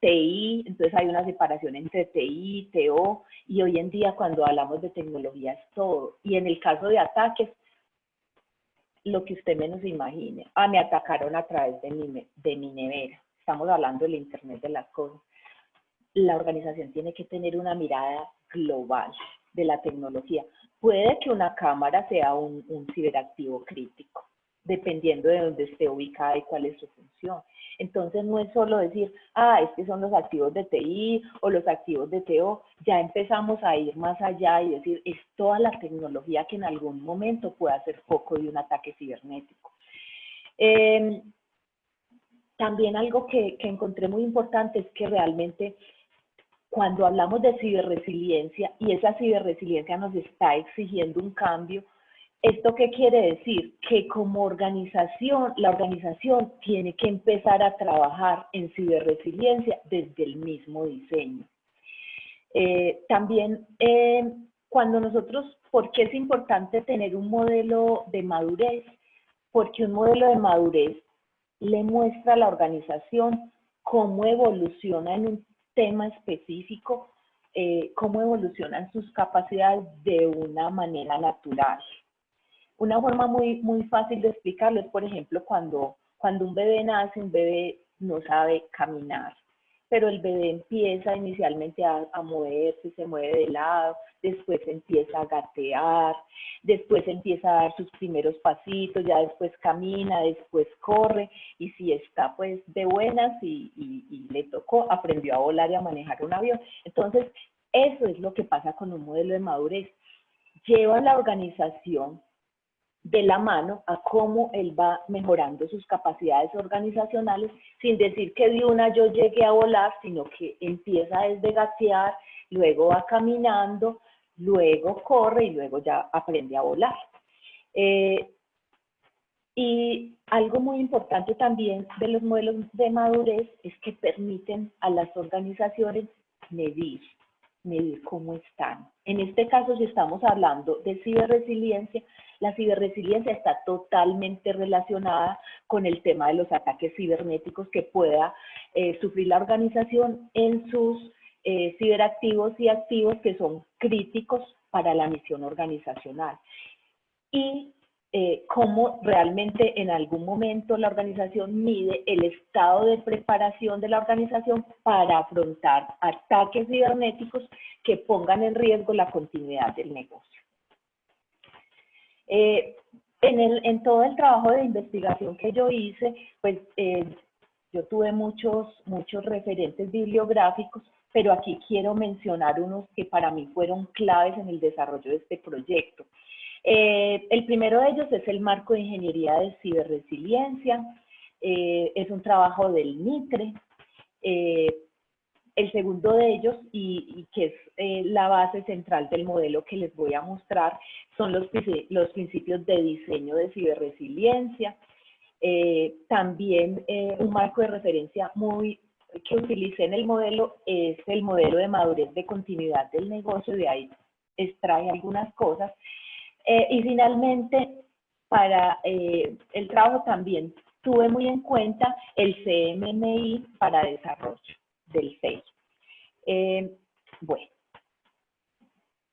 TI, entonces hay una separación entre TI, TO, y hoy en día cuando hablamos de tecnología es todo. Y en el caso de ataques, lo que usted menos imagine. Me atacaron a través de mi nevera. Estamos hablando del Internet de las cosas. La organización tiene que tener una mirada global de la tecnología. Puede que una cámara sea un ciberactivo crítico, dependiendo de dónde esté ubicada y cuál es su función. Entonces no es solo decir, estos son los activos de TI o los activos de TO. Ya empezamos a ir más allá y decir, es toda la tecnología que en algún momento pueda ser foco de un ataque cibernético. También algo que encontré muy importante es que realmente cuando hablamos de ciberresiliencia y esa ciberresiliencia nos está exigiendo un cambio, ¿esto qué quiere decir? Que como organización, la organización tiene que empezar a trabajar en ciberresiliencia desde el mismo diseño. También cuando nosotros, ¿por qué es importante tener un modelo de madurez? Porque un modelo de madurez le muestra a la organización cómo evoluciona en un tema específico, cómo evolucionan sus capacidades de una manera natural. Una forma muy fácil de explicarlo es, por ejemplo, cuando un bebé nace, un bebé no sabe caminar, pero el bebé empieza inicialmente a moverse, se mueve de lado, después empieza a gatear, después empieza a dar sus primeros pasitos, ya después camina, después corre, y si está pues de buenas y le tocó, aprendió a volar y a manejar un avión. Entonces, eso es lo que pasa con un modelo de madurez. Lleva a la organización de la mano a cómo él va mejorando sus capacidades organizacionales, sin decir que de una yo llegué a volar, sino que empieza desde gatear, luego va caminando, luego corre y luego ya aprende a volar. Y algo muy importante también de los modelos de madurez es que permiten a las organizaciones medir cómo están. En este caso, si estamos hablando de ciberresiliencia, La ciberresiliencia está totalmente relacionada con el tema de los ataques cibernéticos que pueda sufrir la organización en sus ciberactivos y activos que son críticos para la misión organizacional. Y cómo realmente en algún momento la organización mide el estado de preparación de la organización para afrontar ataques cibernéticos que pongan en riesgo la continuidad del negocio. En todo el trabajo de investigación que yo hice, pues yo tuve muchos referentes bibliográficos, pero aquí quiero mencionar unos que para mí fueron claves en el desarrollo de este proyecto. El primero de ellos es el marco de ingeniería de ciberresiliencia, es un trabajo del Mitre. El segundo de ellos, y que es la base central del modelo que les voy a mostrar, son los principios de diseño de ciberresiliencia. También un marco de referencia que utilicé en el modelo es el modelo de madurez de continuidad del negocio, de ahí extrae algunas cosas. Y finalmente, para el trabajo también tuve muy en cuenta el CMMI para desarrollo del FEI. Bueno,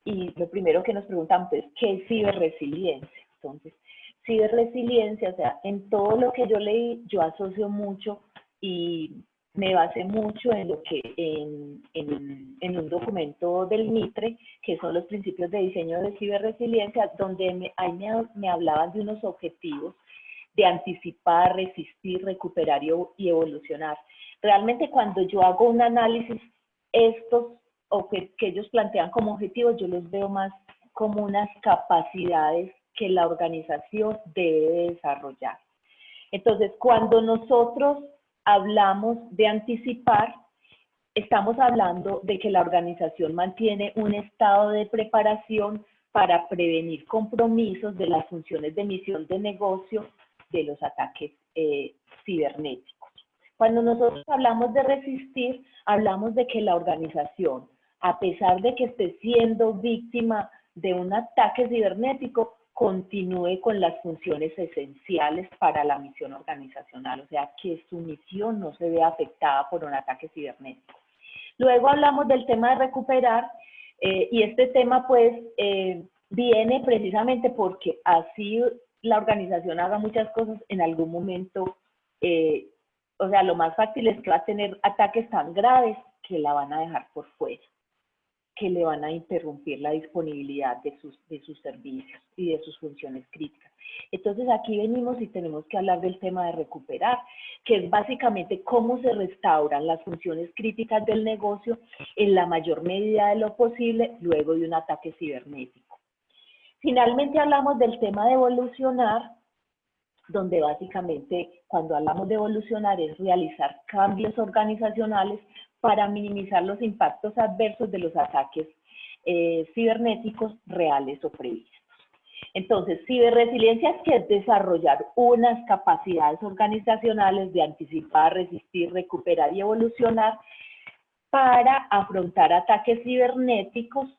y lo primero que nos preguntamos es, ¿qué es ciberresiliencia? Entonces, ciberresiliencia, o sea, en todo lo que yo leí, yo asocio mucho y me basé mucho en lo que en un documento del Mitre, que son los principios de diseño de ciberresiliencia, donde me hablaban de unos objetivos de anticipar, resistir, recuperar y evolucionar. Realmente cuando yo hago un análisis, estos que ellos plantean como objetivos, yo los veo más como unas capacidades que la organización debe desarrollar. Entonces, cuando nosotros hablamos de anticipar, estamos hablando de que la organización mantiene un estado de preparación para prevenir compromisos de las funciones de misión de negocio de los ataques cibernéticos. Cuando nosotros hablamos de resistir, hablamos de que la organización, a pesar de que esté siendo víctima de un ataque cibernético, continúe con las funciones esenciales para la misión organizacional, o sea, que su misión no se vea afectada por un ataque cibernético. Luego hablamos del tema de recuperar, y este tema pues viene precisamente porque así la organización haga muchas cosas, en algún momento, o sea, lo más fácil es que va a tener ataques tan graves que la van a dejar por fuera, que le van a interrumpir la disponibilidad de sus servicios y de sus funciones críticas. Entonces aquí venimos y tenemos que hablar del tema de recuperar, que es básicamente cómo se restauran las funciones críticas del negocio en la mayor medida de lo posible luego de un ataque cibernético. Finalmente hablamos del tema de evolucionar, donde básicamente cuando hablamos de evolucionar es realizar cambios organizacionales para minimizar los impactos adversos de los ataques cibernéticos reales o previstos. Entonces, ciberresiliencia es desarrollar unas capacidades organizacionales de anticipar, resistir, recuperar y evolucionar para afrontar ataques cibernéticos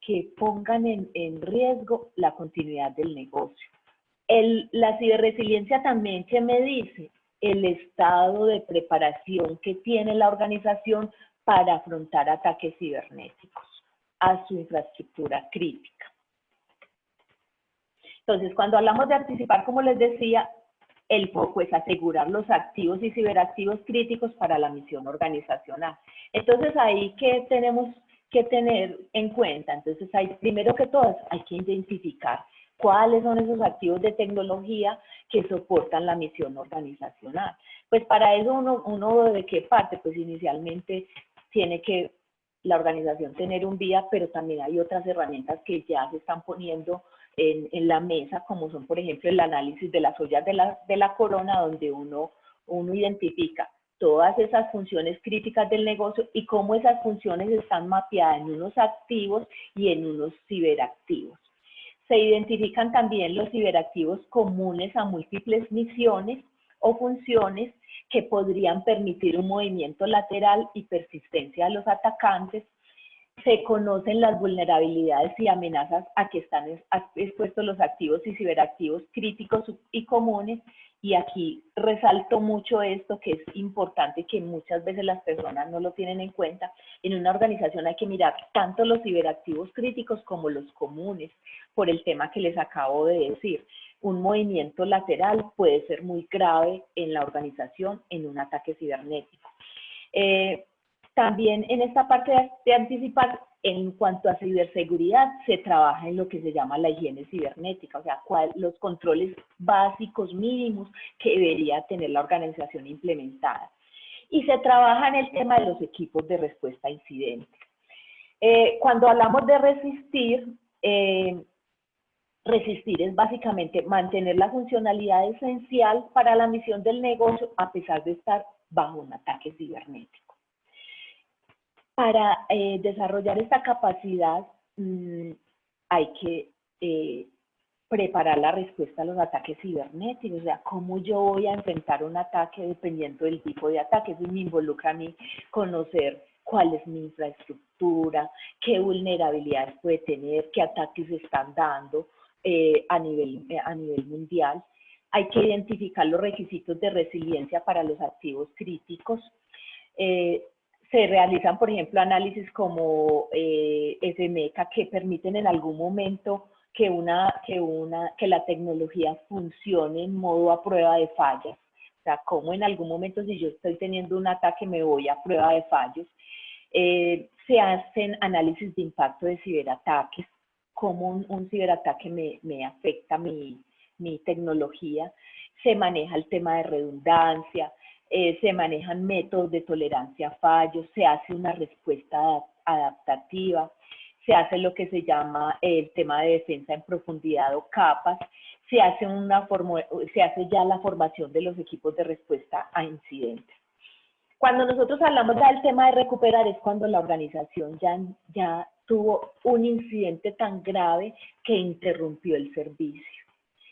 que pongan en riesgo la continuidad del negocio. La ciberresiliencia también que me dice el estado de preparación que tiene la organización para afrontar ataques cibernéticos a su infraestructura crítica. Entonces, cuando hablamos de anticipar, como les decía, el foco es asegurar los activos y ciberactivos críticos para la misión organizacional. Entonces, ahí, ¿qué tenemos que tener en cuenta? Entonces, primero que todo, hay que identificar cuáles son esos activos de tecnología que soportan la misión organizacional. Pues para eso uno ¿de qué parte? Pues inicialmente tiene que la organización tener un BIA, pero también hay otras herramientas que ya se están poniendo en la mesa, como son, por ejemplo, el análisis de las ollas de la corona, donde uno identifica todas esas funciones críticas del negocio y cómo esas funciones están mapeadas en unos activos y en unos ciberactivos. Se identifican también los ciberactivos comunes a múltiples misiones o funciones que podrían permitir un movimiento lateral y persistencia de los atacantes. se conocen las vulnerabilidades y amenazas a que están expuestos los activos y ciberactivos críticos y comunes. Y aquí resalto mucho esto, que es importante, que muchas veces las personas no lo tienen en cuenta. En una organización hay que mirar tanto los ciberactivos críticos como los comunes, por el tema que les acabo de decir. Un movimiento lateral puede ser muy grave en la organización en un ataque cibernético. También en esta parte de anticipar, en cuanto a ciberseguridad, se trabaja en lo que se llama la higiene cibernética, o sea, los controles básicos mínimos que debería tener la organización implementada. Y se trabaja en el tema de los equipos de respuesta a incidentes. Cuando hablamos de resistir, resistir es básicamente mantener la funcionalidad esencial para la misión del negocio a pesar de estar bajo un ataque cibernético. Para desarrollar esta capacidad hay que preparar la respuesta a los ataques cibernéticos, o sea, cómo yo voy a enfrentar un ataque dependiendo del tipo de ataque. Eso me involucra a mí conocer cuál es mi infraestructura, qué vulnerabilidades puede tener, qué ataques se están dando a nivel mundial. Hay que identificar los requisitos de resiliencia para los activos críticos. Se realizan, por ejemplo, análisis como SMECA que permiten en algún momento que la tecnología funcione en modo a prueba de fallas. O sea, como en algún momento, si yo estoy teniendo un ataque, me voy a prueba de fallos. Se hacen análisis de impacto de ciberataques, cómo un ciberataque me afecta mi tecnología. Se maneja el tema de redundancia. Se manejan métodos de tolerancia a fallos, se hace una respuesta adaptativa, se hace lo que se llama el tema de defensa en profundidad o capas, se hace ya la formación de los equipos de respuesta a incidentes. Cuando nosotros hablamos del tema de recuperar es cuando la organización ya tuvo un incidente tan grave que interrumpió el servicio.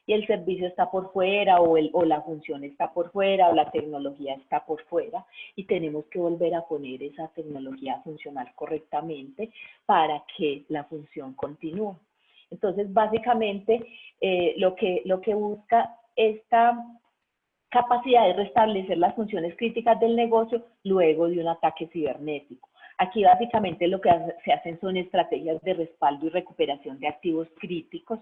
Y el servicio está por fuera o la función está por fuera o la tecnología está por fuera y tenemos que volver a poner esa tecnología a funcionar correctamente para que la función continúe. Entonces, básicamente, lo que busca esta capacidad de restablecer las funciones críticas del negocio luego de un ataque cibernético. Aquí básicamente lo que se hacen son estrategias de respaldo y recuperación de activos críticos,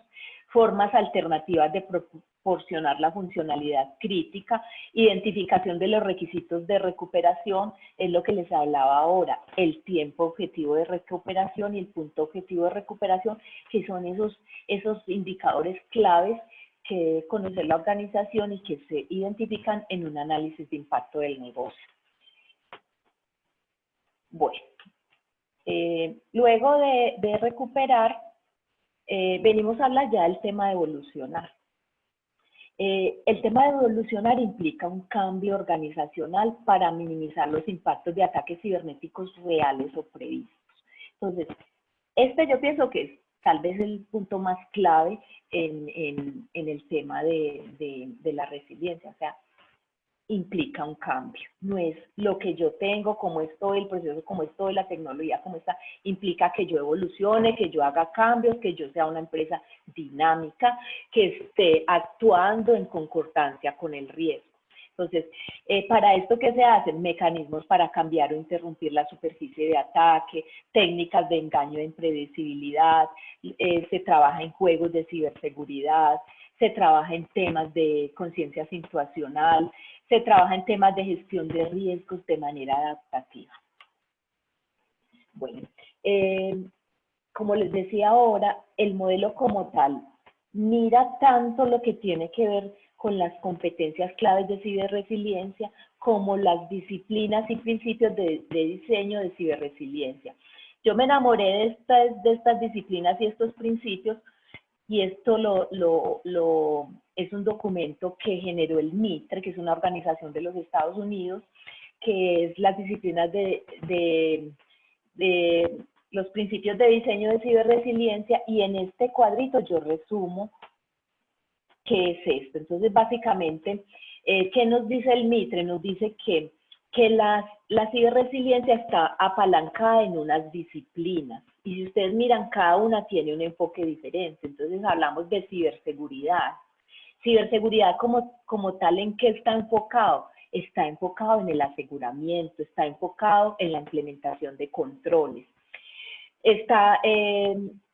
formas alternativas de proporcionar la funcionalidad crítica, identificación de los requisitos de recuperación, es lo que les hablaba ahora, el tiempo objetivo de recuperación y el punto objetivo de recuperación, que son esos indicadores claves que debe conocer la organización y que se identifican en un análisis de impacto del negocio. Bueno, luego de recuperar, venimos a hablar ya del tema de evolucionar. El tema de evolucionar implica un cambio organizacional para minimizar los impactos de ataques cibernéticos reales o previstos. Entonces, yo pienso que es tal vez el punto más clave en el tema de la resiliencia, o sea, implica un cambio. No es lo que yo tengo, cómo estoy, el proceso cómo estoy, la tecnología cómo está. Implica que yo evolucione, que yo haga cambios, que yo sea una empresa dinámica, que esté actuando en concordancia con el riesgo. Entonces, para esto, ¿qué se hacen? Mecanismos para cambiar o interrumpir la superficie de ataque, técnicas de engaño e impredecibilidad, se trabaja en juegos de ciberseguridad, se trabaja en temas de conciencia situacional, se trabaja en temas de gestión de riesgos de manera adaptativa. Bueno, como les decía ahora, el modelo como tal mira tanto lo que tiene que ver con las competencias claves de ciberresiliencia como las disciplinas y principios de diseño de ciberresiliencia. Yo me enamoré de estas disciplinas y estos principios, y esto es un documento que generó el MITRE, que es una organización de los Estados Unidos, que es las disciplinas de los principios de diseño de ciberresiliencia, y en este cuadrito yo resumo qué es esto. Entonces, básicamente, ¿qué nos dice el MITRE? Nos dice que que la ciberresiliencia está apalancada en unas disciplinas. Y si ustedes miran, cada una tiene un enfoque diferente. Entonces hablamos de ciberseguridad. Ciberseguridad como tal, ¿en qué está enfocado? Está enfocado en el aseguramiento, está enfocado en la implementación de controles.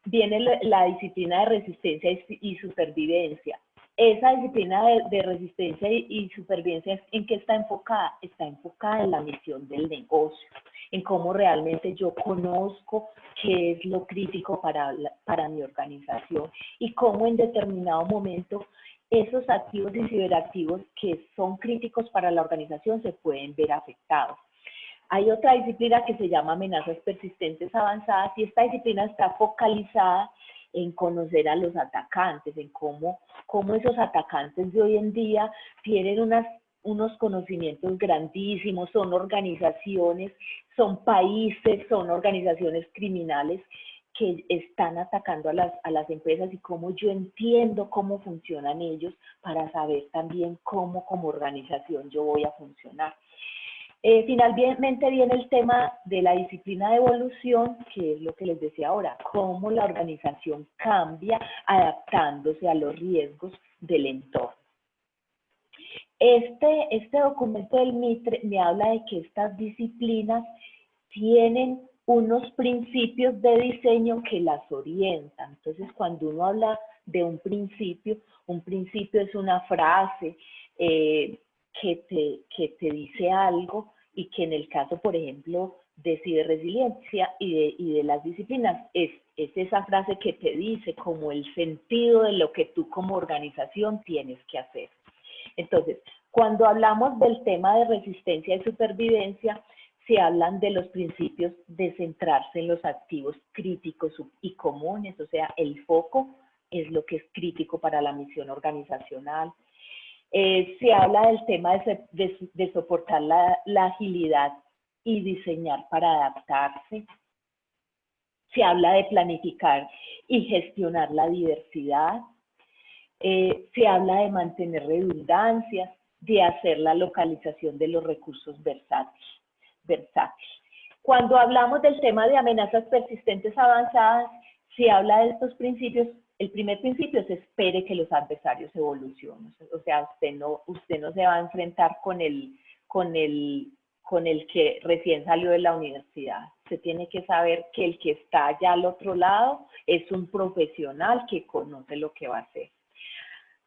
Viene la disciplina de resistencia y supervivencia. Esa disciplina de resistencia y supervivencia, ¿en qué está enfocada? Está enfocada en la misión del negocio, en cómo realmente yo conozco qué es lo crítico para mi organización y cómo en determinado momento esos activos y ciberactivos que son críticos para la organización se pueden ver afectados. Hay otra disciplina que se llama amenazas persistentes avanzadas y esta disciplina está focalizada en conocer a los atacantes, en cómo esos atacantes de hoy en día tienen unos conocimientos grandísimos, son organizaciones, son países, son organizaciones criminales que están atacando a las empresas y cómo yo entiendo cómo funcionan ellos para saber también cómo como organización yo voy a funcionar. Finalmente viene el tema de la disciplina de evolución, que es lo que les decía ahora, cómo la organización cambia adaptándose a los riesgos del entorno. Este documento del MITRE me habla de que estas disciplinas tienen unos principios de diseño que las orientan. Entonces, cuando uno habla de un principio es una frase que te dice algo y que en el caso, por ejemplo, de ciberresiliencia y de las disciplinas, es esa frase que te dice como el sentido de lo que tú como organización tienes que hacer. Entonces, cuando hablamos del tema de resistencia y supervivencia, se hablan de los principios de centrarse en los activos críticos y comunes, o sea, el foco es lo que es crítico para la misión organizacional. Se habla del tema de soportar la agilidad y diseñar para adaptarse. Se habla de planificar y gestionar la diversidad. Se habla de mantener redundancias, de hacer la localización de los recursos versátiles. Cuando hablamos del tema de amenazas persistentes avanzadas, se habla de estos principios. El primer principio es espere que los adversarios evolucionen. O sea, usted no se va a enfrentar con el que recién salió de la universidad. Usted tiene que saber que el que está allá al otro lado es un profesional que conoce lo que va a hacer.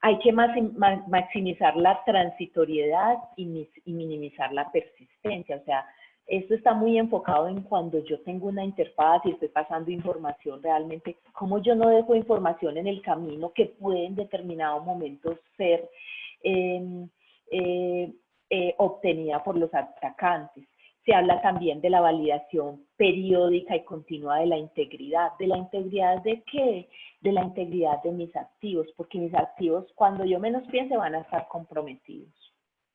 Hay que maximizar la transitoriedad y minimizar la persistencia. O sea, esto está muy enfocado en cuando yo tengo una interfaz y estoy pasando información realmente, cómo yo no dejo información en el camino que puede en determinado momento ser obtenida por los atacantes. Se habla también de la validación periódica y continua de la integridad. ¿De la integridad de qué? De la integridad de mis activos, porque mis activos, cuando yo menos piense, van a estar comprometidos.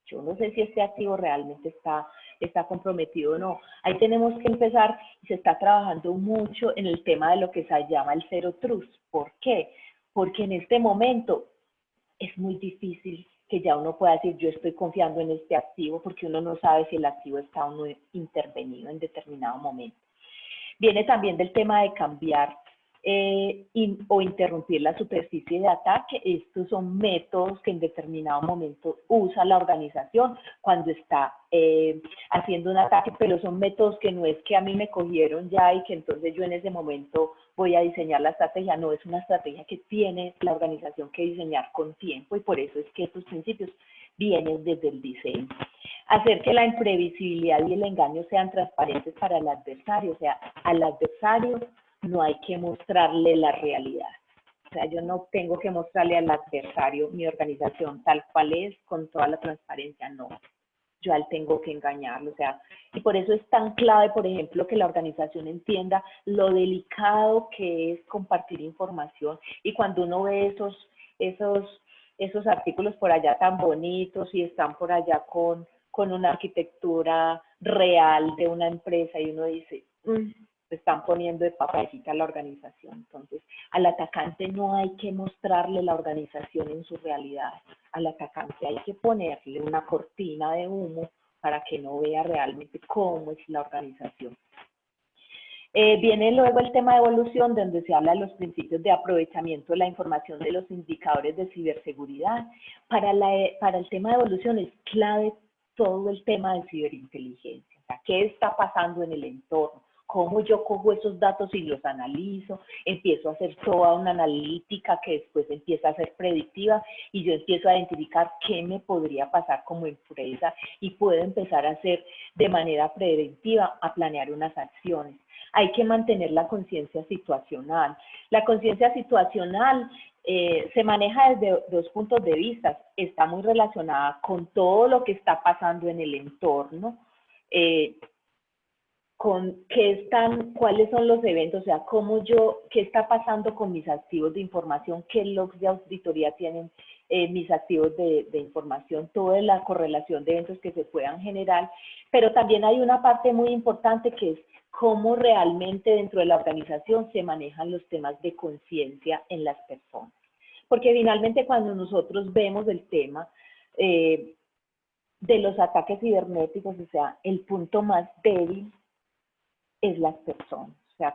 Yo no sé si este activo realmente está comprometido o no. Ahí tenemos que empezar, y se está trabajando mucho en el tema de lo que se llama el Zero Trust. ¿Por qué? Porque en este momento es muy difícil que ya uno pueda decir yo estoy confiando en este activo porque uno no sabe si el activo está o no intervenido en determinado momento. Viene también del tema de cambiar o interrumpir la superficie de ataque. Estos son métodos que en determinado momento usa la organización cuando está haciendo un ataque, pero son métodos que no es que a mí me cogieron ya y que entonces yo en ese momento voy a diseñar la estrategia. No, es una estrategia que tiene la organización que diseñar con tiempo y por eso es que estos principios vienen desde el diseño. Hacer que la imprevisibilidad y el engaño sean transparentes para el adversario, o sea, al adversario no hay que mostrarle la realidad. O sea, yo no tengo que mostrarle al adversario mi organización tal cual es, con toda la transparencia, no. Yo a él tengo que engañarlo, o sea, y por eso es tan clave, por ejemplo, que la organización entienda lo delicado que es compartir información, y cuando uno ve esos artículos por allá tan bonitos y están por allá con una arquitectura real de una empresa y uno dice, se están poniendo de papacita a la organización. Entonces, al atacante no hay que mostrarle la organización en su realidad. Al atacante hay que ponerle una cortina de humo para que no vea realmente cómo es la organización. Viene luego el tema de evolución, donde se habla de los principios de aprovechamiento de la información de los indicadores de ciberseguridad. Para el tema de evolución es clave todo el tema de ciberinteligencia. O sea, ¿qué está pasando en el entorno? ¿Cómo yo cojo esos datos y los analizo? Empiezo a hacer toda una analítica que después empieza a ser predictiva y yo empiezo a identificar qué me podría pasar como empresa y puedo empezar a hacer de manera preventiva, a planear unas acciones. Hay que mantener la conciencia situacional. La conciencia situacional se maneja desde dos puntos de vista. Está muy relacionada con todo lo que está pasando en el entorno, con cuáles son los eventos, o sea, qué está pasando con mis activos de información, qué logs de auditoría tienen mis activos de información, toda la correlación de eventos que se puedan generar, pero también hay una parte muy importante que es cómo realmente dentro de la organización se manejan los temas de conciencia en las personas. Porque finalmente cuando nosotros vemos el tema de los ataques cibernéticos, o sea, el punto más débil es las personas. O sea,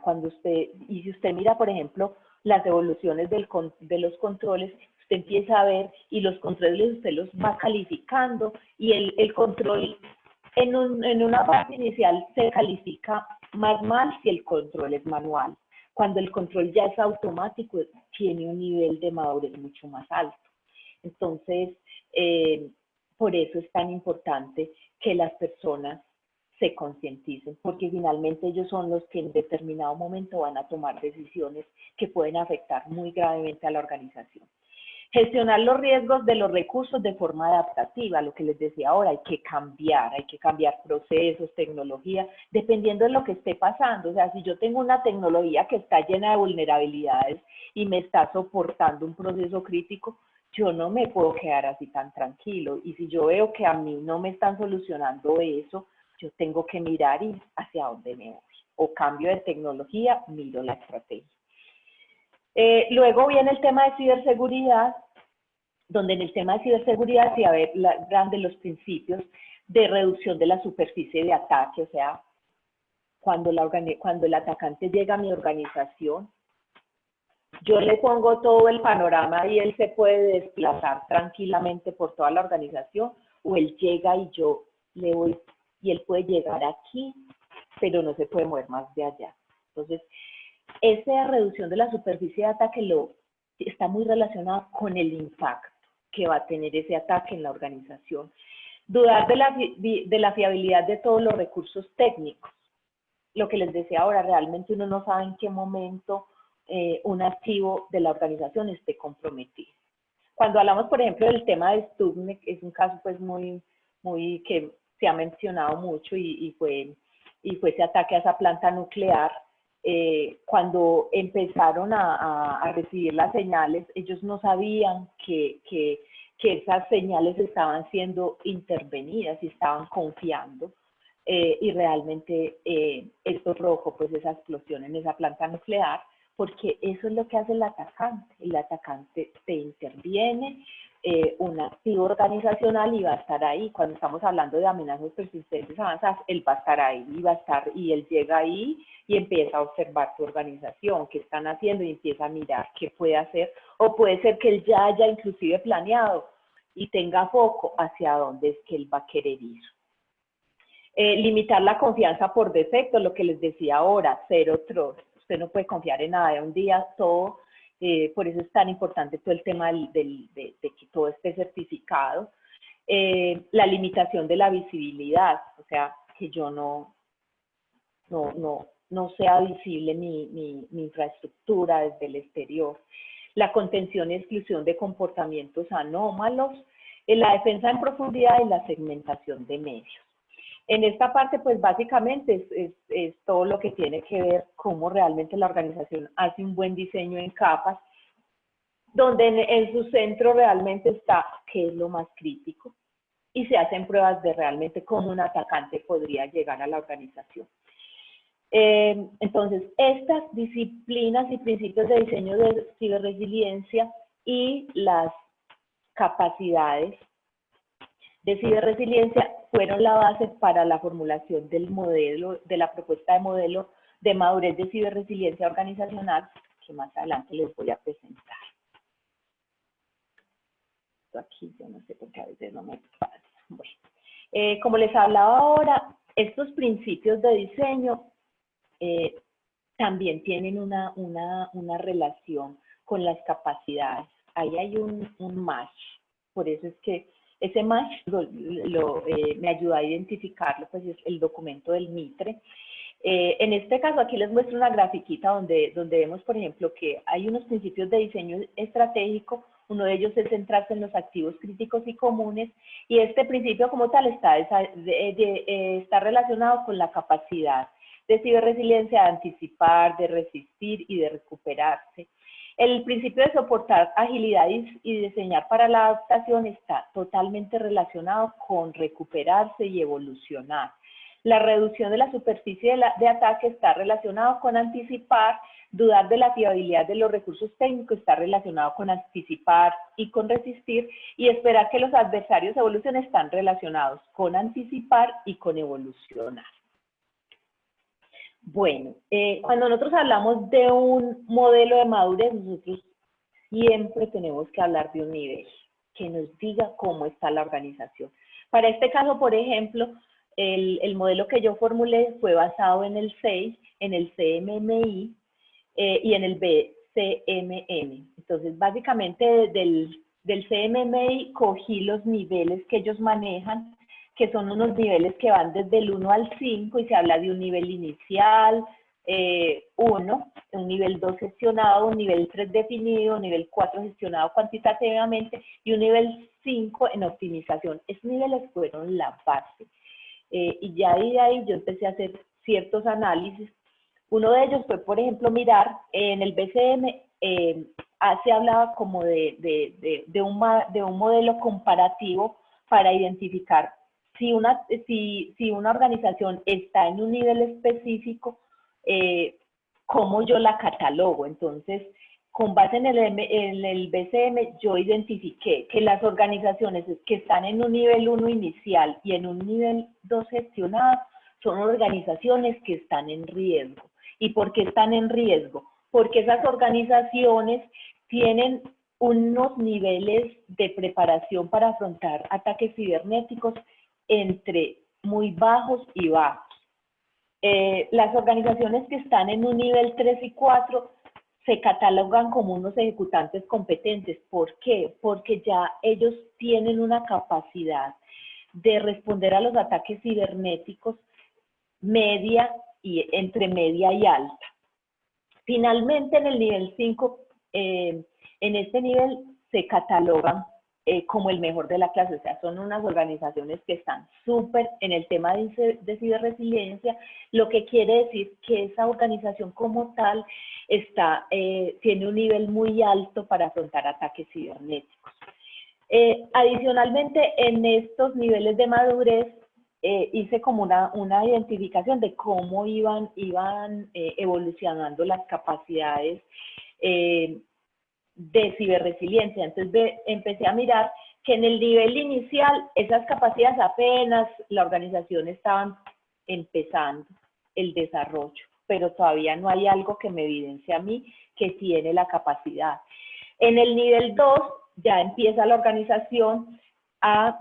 si usted mira, por ejemplo, las evoluciones de los controles, usted empieza a ver y los controles usted los va calificando y el control en una parte inicial se califica más mal si el control es manual. Cuando el control ya es automático, tiene un nivel de madurez mucho más alto. Entonces, por eso es tan importante que las personas se concienticen, porque finalmente ellos son los que en determinado momento van a tomar decisiones que pueden afectar muy gravemente a la organización. Gestionar los riesgos de los recursos de forma adaptativa, lo que les decía ahora, hay que cambiar procesos, tecnología, dependiendo de lo que esté pasando. O sea, si yo tengo una tecnología que está llena de vulnerabilidades y me está soportando un proceso crítico, yo no me puedo quedar así tan tranquilo. Y si yo veo que a mí no me están solucionando eso, yo tengo que mirar hacia dónde me voy. O cambio de tecnología, miro la estrategia. Luego viene el tema de ciberseguridad, donde en el tema de ciberseguridad se hablan de los principios de reducción de la superficie de ataque, o sea, cuando el atacante llega a mi organización, yo le pongo todo el panorama y él se puede desplazar tranquilamente por toda la organización, o él llega y yo le voy, y él puede llegar aquí, pero no se puede mover más de allá. Entonces, esa reducción de la superficie de ataque está muy relacionada con el impacto que va a tener ese ataque en la organización. Dudar de la fiabilidad de todos los recursos técnicos. Lo que les decía ahora, realmente uno no sabe en qué momento un activo de la organización esté comprometido. Cuando hablamos, por ejemplo, del tema de Stuxnet, es un caso pues muy que se ha mencionado mucho y fue ese ataque a esa planta nuclear. Cuando empezaron a recibir las señales, ellos no sabían que esas señales estaban siendo intervenidas y estaban confiando, y realmente esto provocó pues esa explosión en esa planta nuclear, porque eso es lo que hace el atacante te interviene, un activo organizacional y va a estar ahí. Cuando estamos hablando de amenazas persistentes avanzadas, él va a estar ahí y él llega ahí y empieza a observar su organización, qué están haciendo y empieza a mirar qué puede hacer, o puede ser que él ya haya inclusive planeado y tenga foco hacia dónde es que él va a querer ir. Limitar la confianza por defecto, lo que les decía ahora, cero trust. Usted no puede confiar en nada de un día, todo. Por eso es tan importante todo el tema de que todo esté certificado. La limitación de la visibilidad, o sea, que yo no sea visible mi infraestructura desde el exterior. La contención y exclusión de comportamientos anómalos, la defensa en profundidad y la segmentación de medios. En esta parte, pues básicamente es todo lo que tiene que ver cómo realmente la organización hace un buen diseño en capas, donde en su centro realmente está qué es lo más crítico y se hacen pruebas de realmente cómo un atacante podría llegar a la organización. Entonces, estas disciplinas y principios de diseño de ciberresiliencia y las capacidades de ciberresiliencia fueron la base para la formulación del modelo, de la propuesta de modelo de madurez de ciberresiliencia organizacional, que más adelante les voy a presentar. Esto aquí yo no sé por qué a veces no me pasa. Bueno, como les hablaba ahora, estos principios de diseño también tienen una relación con las capacidades. Ahí hay un match, por eso es que ese match me ayuda a identificarlo, pues es el documento del Mitre. En este caso aquí les muestro una grafiquita donde vemos, por ejemplo, que hay unos principios de diseño estratégico. Uno de ellos es centrarse en los activos críticos y comunes, y este principio como tal está relacionado con la capacidad de ciberresiliencia, de anticipar, de resistir y de recuperarse. El principio de soportar agilidad y diseñar para la adaptación está totalmente relacionado con recuperarse y evolucionar. La reducción de la superficie de ataque está relacionado con anticipar. Dudar de la fiabilidad de los recursos técnicos está relacionado con anticipar y con resistir, y esperar que los adversarios evolucionen están relacionados con anticipar y con evolucionar. Bueno, cuando nosotros hablamos de un modelo de madurez, nosotros siempre tenemos que hablar de un nivel que nos diga cómo está la organización. Para este caso, por ejemplo, el modelo que yo formulé fue basado en el 6, en el CMMI, y en el BCMM. Entonces, básicamente del CMMI cogí los niveles que ellos manejan, que son unos niveles que van desde el 1 al 5, y se habla de un nivel inicial, 1, un nivel 2 gestionado, un nivel 3 definido, un nivel 4 gestionado cuantitativamente, y un nivel 5 en optimización. Esos niveles fueron la base. Y ya de ahí yo empecé a hacer ciertos análisis. Uno de ellos fue, por ejemplo, mirar en el BCM, se hablaba como de un modelo comparativo para identificar si una organización está en un nivel específico, cómo yo la catalogo. Entonces, con base en el BCM, yo identifiqué que las organizaciones que están en un nivel 1 inicial y en un nivel 2 gestionado son organizaciones que están en riesgo. ¿Y por qué están en riesgo? Porque esas organizaciones tienen unos niveles de preparación para afrontar ataques cibernéticos entre muy bajos y bajos. Las organizaciones que están en un nivel 3 y 4 se catalogan como unos ejecutantes competentes. ¿Por qué? Porque ya ellos tienen una capacidad de responder a los ataques cibernéticos media y entre media y alta. Finalmente, en el nivel 5, en este nivel se catalogan como el mejor de la clase. O sea, son unas organizaciones que están súper en el tema de ciberresiliencia, lo que quiere decir que esa organización como tal tiene un nivel muy alto para afrontar ataques cibernéticos. Adicionalmente, en estos niveles de madurez, hice como una identificación de cómo iban evolucionando las capacidades de ciberresiliencia. Entonces empecé a mirar que en el nivel inicial esas capacidades apenas la organización estaban empezando el desarrollo, pero todavía no hay algo que me evidencie a mí que tiene la capacidad. En el nivel 2 ya empieza la organización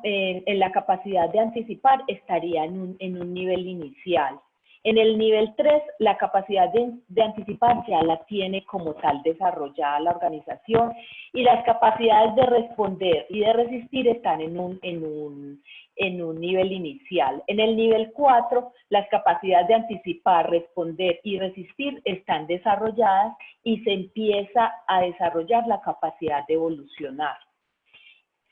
en la capacidad de anticipar, estaría en un nivel inicial. En el nivel 3, la capacidad de anticipar ya la tiene como tal desarrollada la organización, y las capacidades de responder y de resistir están en un nivel inicial. En el nivel 4, las capacidades de anticipar, responder y resistir están desarrolladas, y se empieza a desarrollar la capacidad de evolucionar.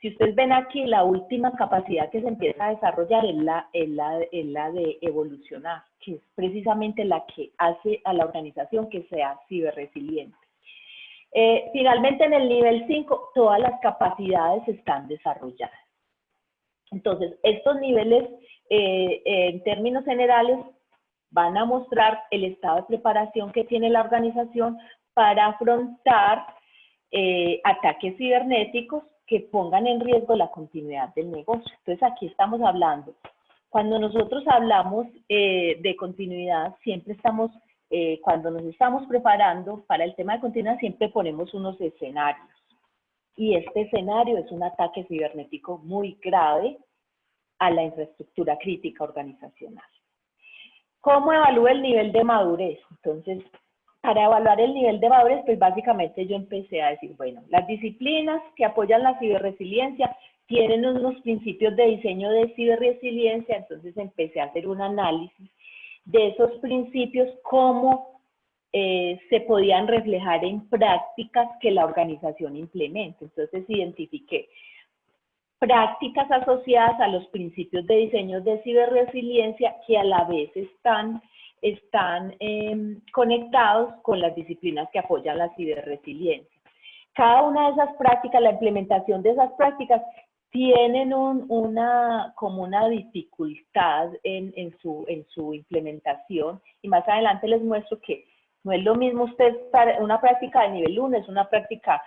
Si ustedes ven aquí, la última capacidad que se empieza a desarrollar es la de evolucionar, que es precisamente la que hace a la organización que sea ciberresiliente. Finalmente, en el nivel 5, todas las capacidades están desarrolladas. Entonces, estos niveles, en términos generales, van a mostrar el estado de preparación que tiene la organización para afrontar ataques cibernéticos que pongan en riesgo la continuidad del negocio. Entonces, aquí estamos hablando Cuando nosotros hablamos de continuidad, siempre estamos, cuando nos estamos preparando para el tema de continuidad, siempre ponemos unos escenarios. Y este escenario es un ataque cibernético muy grave a la infraestructura crítica organizacional. ¿Cómo evalúo el nivel de madurez? Entonces, para evaluar el nivel de madurez, pues básicamente yo empecé a decir, bueno, las disciplinas que apoyan la ciberresiliencia tienen unos principios de diseño de ciberresiliencia, entonces empecé a hacer un análisis de esos principios, cómo se podían reflejar en prácticas que la organización implemente. Entonces identifiqué prácticas asociadas a los principios de diseño de ciberresiliencia que a la vez están conectados con las disciplinas que apoyan la ciberresiliencia. Cada una de esas prácticas, la implementación de esas prácticas, tienen como una dificultad en su implementación, y más adelante les muestro que no es lo mismo usted estar una práctica de nivel 1, es una práctica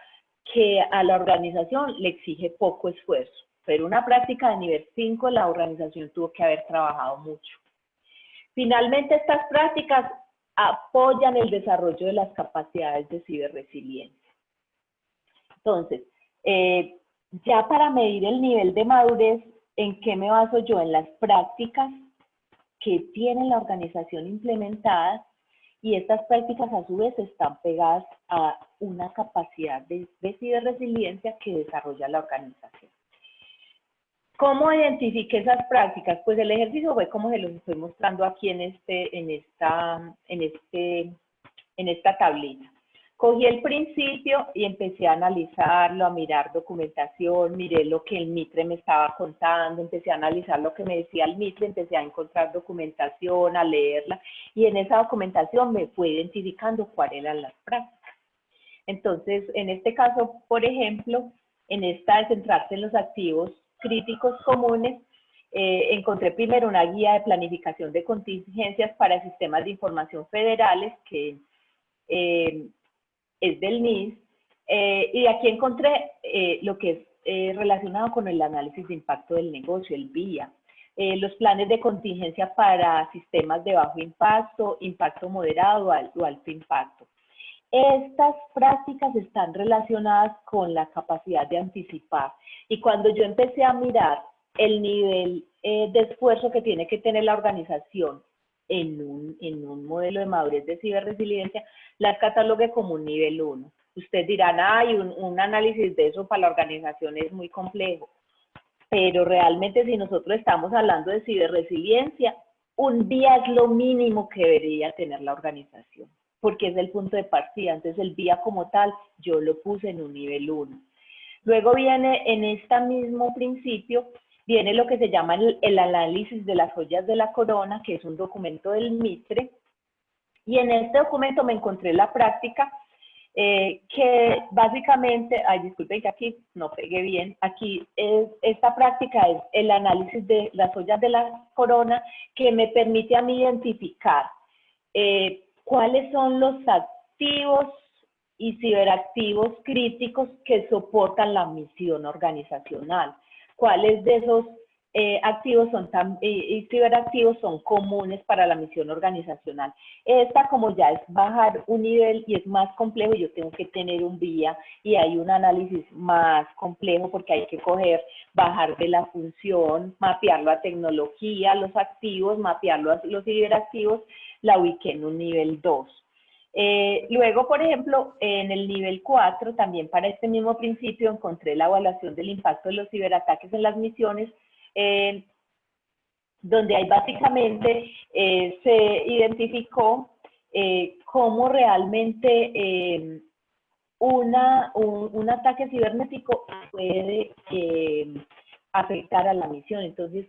que a la organización le exige poco esfuerzo, pero una práctica de nivel 5 la organización tuvo que haber trabajado mucho. Finalmente, estas prácticas apoyan el desarrollo de las capacidades de ciberresiliencia. Entonces, ya para medir el nivel de madurez, ¿en qué me baso yo? En las prácticas que tiene la organización implementadas, y estas prácticas a su vez están pegadas a una capacidad de ciberresiliencia que desarrolla la organización. ¿Cómo identifiqué esas prácticas? Pues el ejercicio fue como se los estoy mostrando aquí en esta tablita. Cogí el principio y empecé a analizarlo, a mirar documentación, miré lo que el Mitre me estaba contando, empecé a analizar lo que me decía el Mitre, empecé a encontrar documentación, a leerla, y en esa documentación me fue identificando cuáles eran las prácticas. Entonces, en este caso, por ejemplo, en esta de centrarse en los activos críticos comunes, encontré primero una guía de planificación de contingencias para sistemas de información federales, que es del NIS, y aquí encontré lo que es relacionado con el análisis de impacto del negocio, el BIA, los planes de contingencia para sistemas de bajo impacto, impacto moderado o alto impacto. Estas prácticas están relacionadas con la capacidad de anticipar, y cuando yo empecé a mirar el nivel de esfuerzo que tiene que tener la organización en un modelo de madurez de ciberresiliencia, las catalogué como un nivel 1. Ustedes dirán, ay, un análisis de eso para la organización es muy complejo, pero realmente si nosotros estamos hablando de ciberresiliencia, un día es lo mínimo que debería tener la organización, porque es el punto de partida. Entonces el día como tal, yo lo puse en un nivel 1. Luego viene en este mismo principio, viene lo que se llama el análisis de las joyas de la corona, que es un documento del Mitre, y en este documento me encontré la práctica que básicamente, ay, disculpen que aquí no pegué bien, aquí esta práctica es el análisis de las joyas de la corona, que me permite a mí identificar cuáles son los activos y ciberactivos críticos que soportan la misión organizacional, cuáles de esos activos y ciberactivos son comunes para la misión organizacional. Esta, como ya es bajar un nivel y es más complejo, yo tengo que tener un vía y hay un análisis más complejo porque hay que bajar de la función, mapearlo a tecnología, los activos, mapearlo a los ciberactivos, la ubiqué en un nivel 2. Luego, por ejemplo, en el nivel 4, también para este mismo principio, encontré la evaluación del impacto de los ciberataques en las misiones, donde ahí básicamente se identificó cómo realmente un ataque cibernético puede afectar a la misión. Entonces,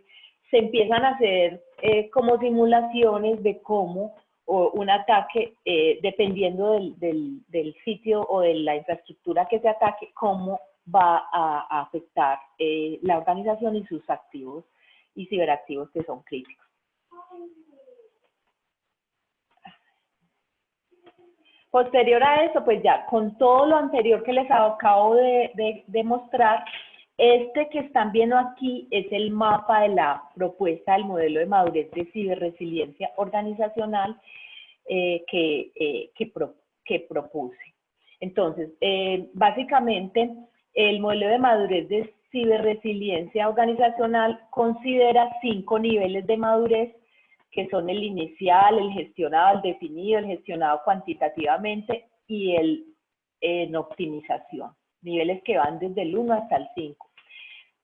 se empiezan a hacer como simulaciones de cómo un ataque, dependiendo del sitio o de la infraestructura que se ataque, cómo va a afectar la organización y sus activos y ciberactivos que son críticos. Posterior a eso, pues ya con todo lo anterior que les acabo de mostrar, Este que están viendo aquí es el mapa de la propuesta del modelo de madurez de ciberresiliencia organizacional que propuse. Entonces, básicamente, el modelo de madurez de ciberresiliencia organizacional considera 5 niveles de madurez, que son el inicial, el gestionado, el definido, el gestionado cuantitativamente y el en optimización. Niveles que van desde el 1 hasta el 5.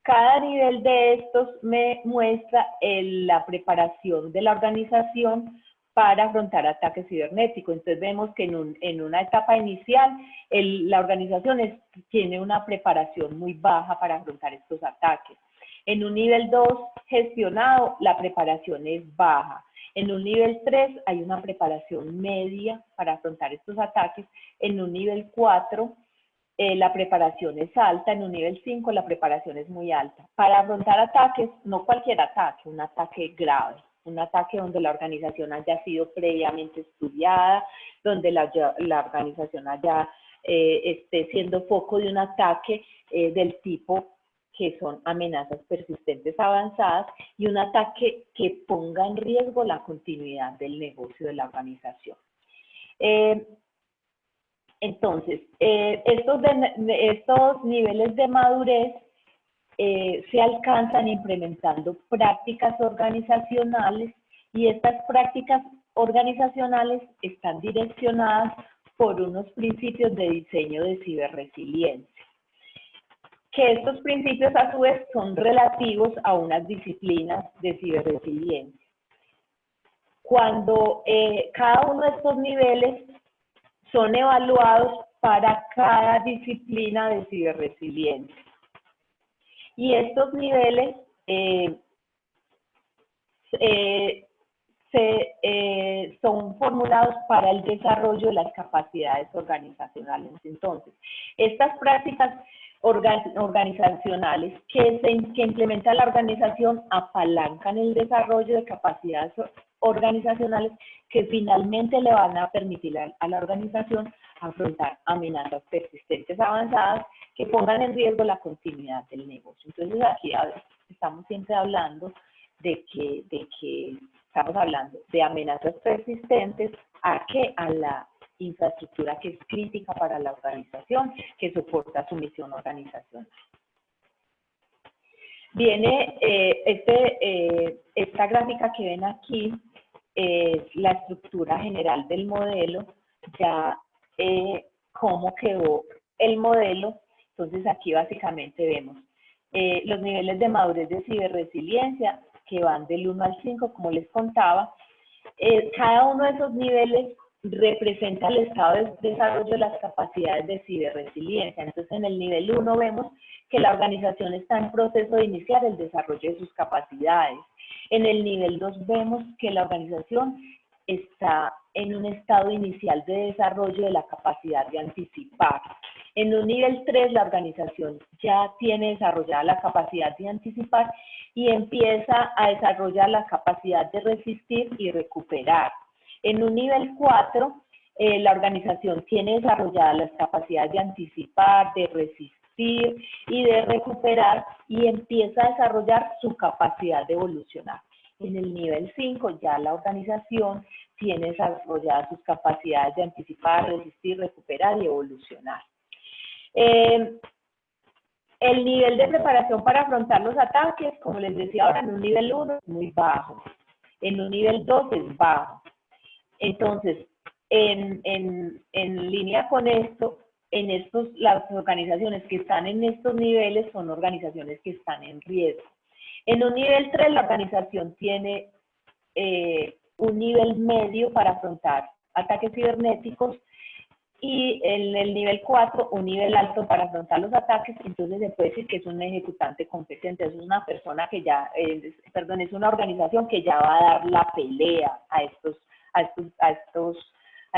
Cada nivel de estos me muestra la preparación de la organización para afrontar ataques cibernéticos. Entonces vemos que en una etapa inicial la organización tiene una preparación muy baja para afrontar estos ataques. En un nivel 2 gestionado, la preparación es baja. En un nivel 3 hay una preparación media para afrontar estos ataques. En un nivel 4 la preparación es alta. En un nivel 5 la preparación es muy alta. Para afrontar ataques, no cualquier ataque, un ataque grave. Un ataque donde la organización haya sido previamente estudiada, donde la organización esté siendo foco de un ataque del tipo que son amenazas persistentes avanzadas y un ataque que ponga en riesgo la continuidad del negocio de la organización. Entonces, estos niveles de madurez se alcanzan implementando prácticas organizacionales y estas prácticas organizacionales están direccionadas por unos principios de diseño de ciberresiliencia. Que estos principios a su vez son relativos a unas disciplinas de ciberresiliencia. Cuando cada uno de estos niveles son evaluados para cada disciplina de ciberresiliencia. Y estos niveles son formulados para el desarrollo de las capacidades organizacionales. Entonces, estas prácticas organizacionales que implementa la organización apalancan el desarrollo de capacidades organizacionales que finalmente le van a permitir a la organización afrontar amenazas persistentes avanzadas que pongan en riesgo la continuidad del negocio. Entonces aquí estamos siempre hablando de que estamos hablando de amenazas persistentes a la infraestructura que es crítica para la organización, que soporta su misión organizacional. Viene esta gráfica que ven aquí, es la estructura general del modelo, ya cómo quedó el modelo. Entonces aquí básicamente vemos los niveles de madurez de ciberresiliencia que van del 1 al 5, como les contaba. Cada uno de esos niveles representa el estado de desarrollo de las capacidades de ciberresiliencia. Entonces, en el nivel 1 vemos que la organización está en proceso de iniciar el desarrollo de sus capacidades. En el nivel 2 vemos que la organización está en un estado inicial de desarrollo de la capacidad de anticipar. En un nivel 3, la organización ya tiene desarrollada la capacidad de anticipar y empieza a desarrollar la capacidad de resistir y recuperar. En un nivel 4, la organización tiene desarrolladas las capacidades de anticipar, de resistir y de recuperar y empieza a desarrollar su capacidad de evolucionar. En el nivel 5 ya la organización tiene desarrolladas sus capacidades de anticipar, resistir, recuperar y evolucionar. El nivel de preparación para afrontar los ataques, como les decía ahora, en un nivel 1 es muy bajo, en un nivel 2 es bajo. Entonces, en línea con esto, las organizaciones que están en estos niveles son organizaciones que están en riesgo. En un nivel 3, la organización tiene un nivel medio para afrontar ataques cibernéticos y en el nivel 4, un nivel alto para afrontar los ataques. Entonces se puede decir que es un ejecutante competente, es una persona que ya, es una organización que ya va a dar la pelea a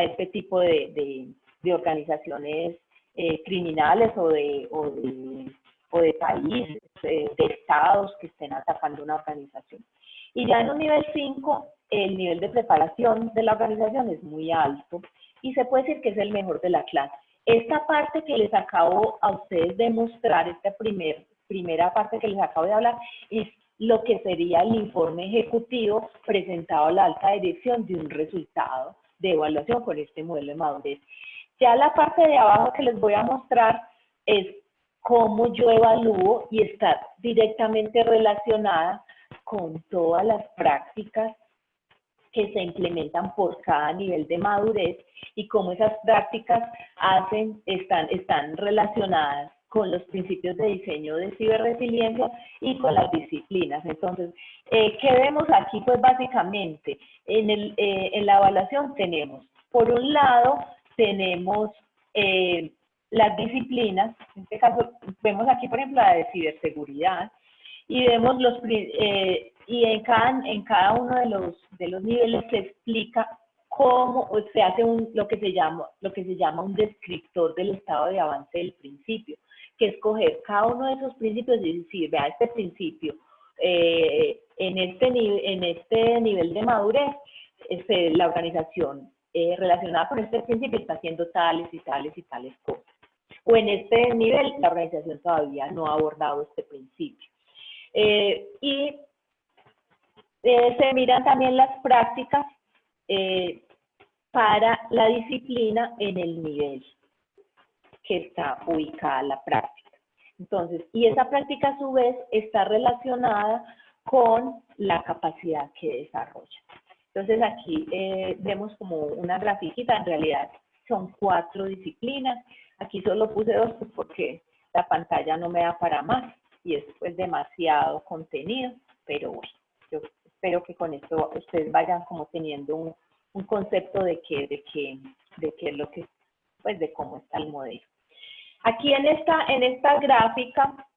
este tipo de organizaciones criminales o de países, de estados que estén atacando una organización. Y ya en un nivel 5, el nivel de preparación de la organización es muy alto y se puede decir que es el mejor de la clase. Esta parte que les acabo a ustedes de mostrar, este primer primera parte que les acabo de hablar es lo que sería el informe ejecutivo presentado a la alta dirección de un resultado de evaluación con este modelo de madurez. Ya la parte de abajo que les voy a mostrar es cómo yo evalúo y está directamente relacionada con todas las prácticas que se implementan por cada nivel de madurez y cómo esas prácticas están relacionadas con los principios de diseño de ciberresiliencia y con las disciplinas. Entonces, ¿qué vemos aquí? Pues básicamente, en la evaluación tenemos, por un lado, tenemos las disciplinas, en este caso, vemos aquí, por ejemplo, la de ciberseguridad, y vemos y en cada uno de los niveles se explica cómo se hace lo que se llama un descriptor del estado de avance del principio, que es coger cada uno de esos principios y decir, vea, este principio, en este nivel de madurez, la organización relacionada con este principio está haciendo tales y tales y tales cosas. O en este nivel, la organización todavía no ha abordado este principio. Se miran también las prácticas para la disciplina en el nivel que está ubicada la práctica. Entonces, y esa práctica a su vez está relacionada con la capacidad que desarrolla. Entonces aquí vemos como una grafiquita, en realidad son 4 disciplinas. Aquí solo puse 2 pues porque la pantalla no me da para más y es pues demasiado contenido, pero bueno, yo espero que con esto ustedes vayan como teniendo un concepto de qué es lo que, pues de cómo está el modelo. Aquí en esta gráfica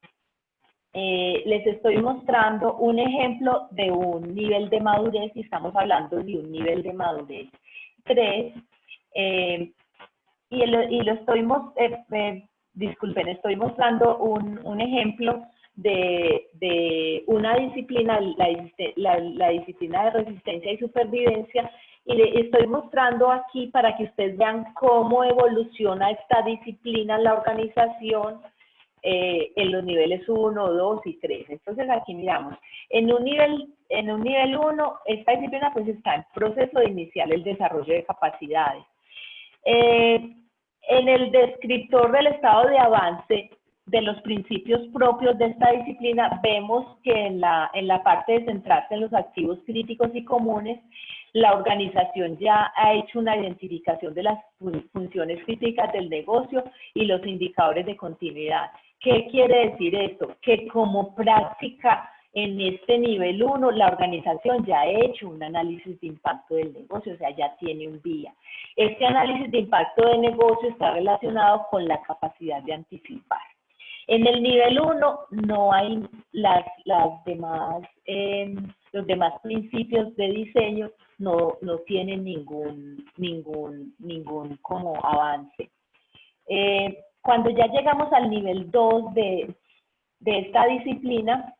les estoy mostrando un ejemplo de un nivel de madurez, y estamos hablando de un nivel de madurez 3, disculpen, estoy mostrando un ejemplo de una disciplina, la disciplina de resistencia y supervivencia, y estoy mostrando aquí para que ustedes vean cómo evoluciona esta disciplina en la organización en los niveles 1, 2 y 3. Entonces aquí miramos, en un nivel 1, esta disciplina pues está en proceso de iniciar el desarrollo de capacidades. En el descriptor del estado de avance de los principios propios de esta disciplina, vemos que en la parte de centrarse en los activos críticos y comunes, la organización ya ha hecho una identificación de las funciones críticas del negocio y los indicadores de continuidad. ¿Qué quiere decir esto? Que como práctica en este nivel 1, la organización ya ha hecho un análisis de impacto del negocio, o sea, ya tiene un vía. Este análisis de impacto de negocio está relacionado con la capacidad de anticipar. En el nivel 1 no hay los demás principios de diseño, no tienen ningún como avance. Cuando ya llegamos al nivel 2 de esta disciplina,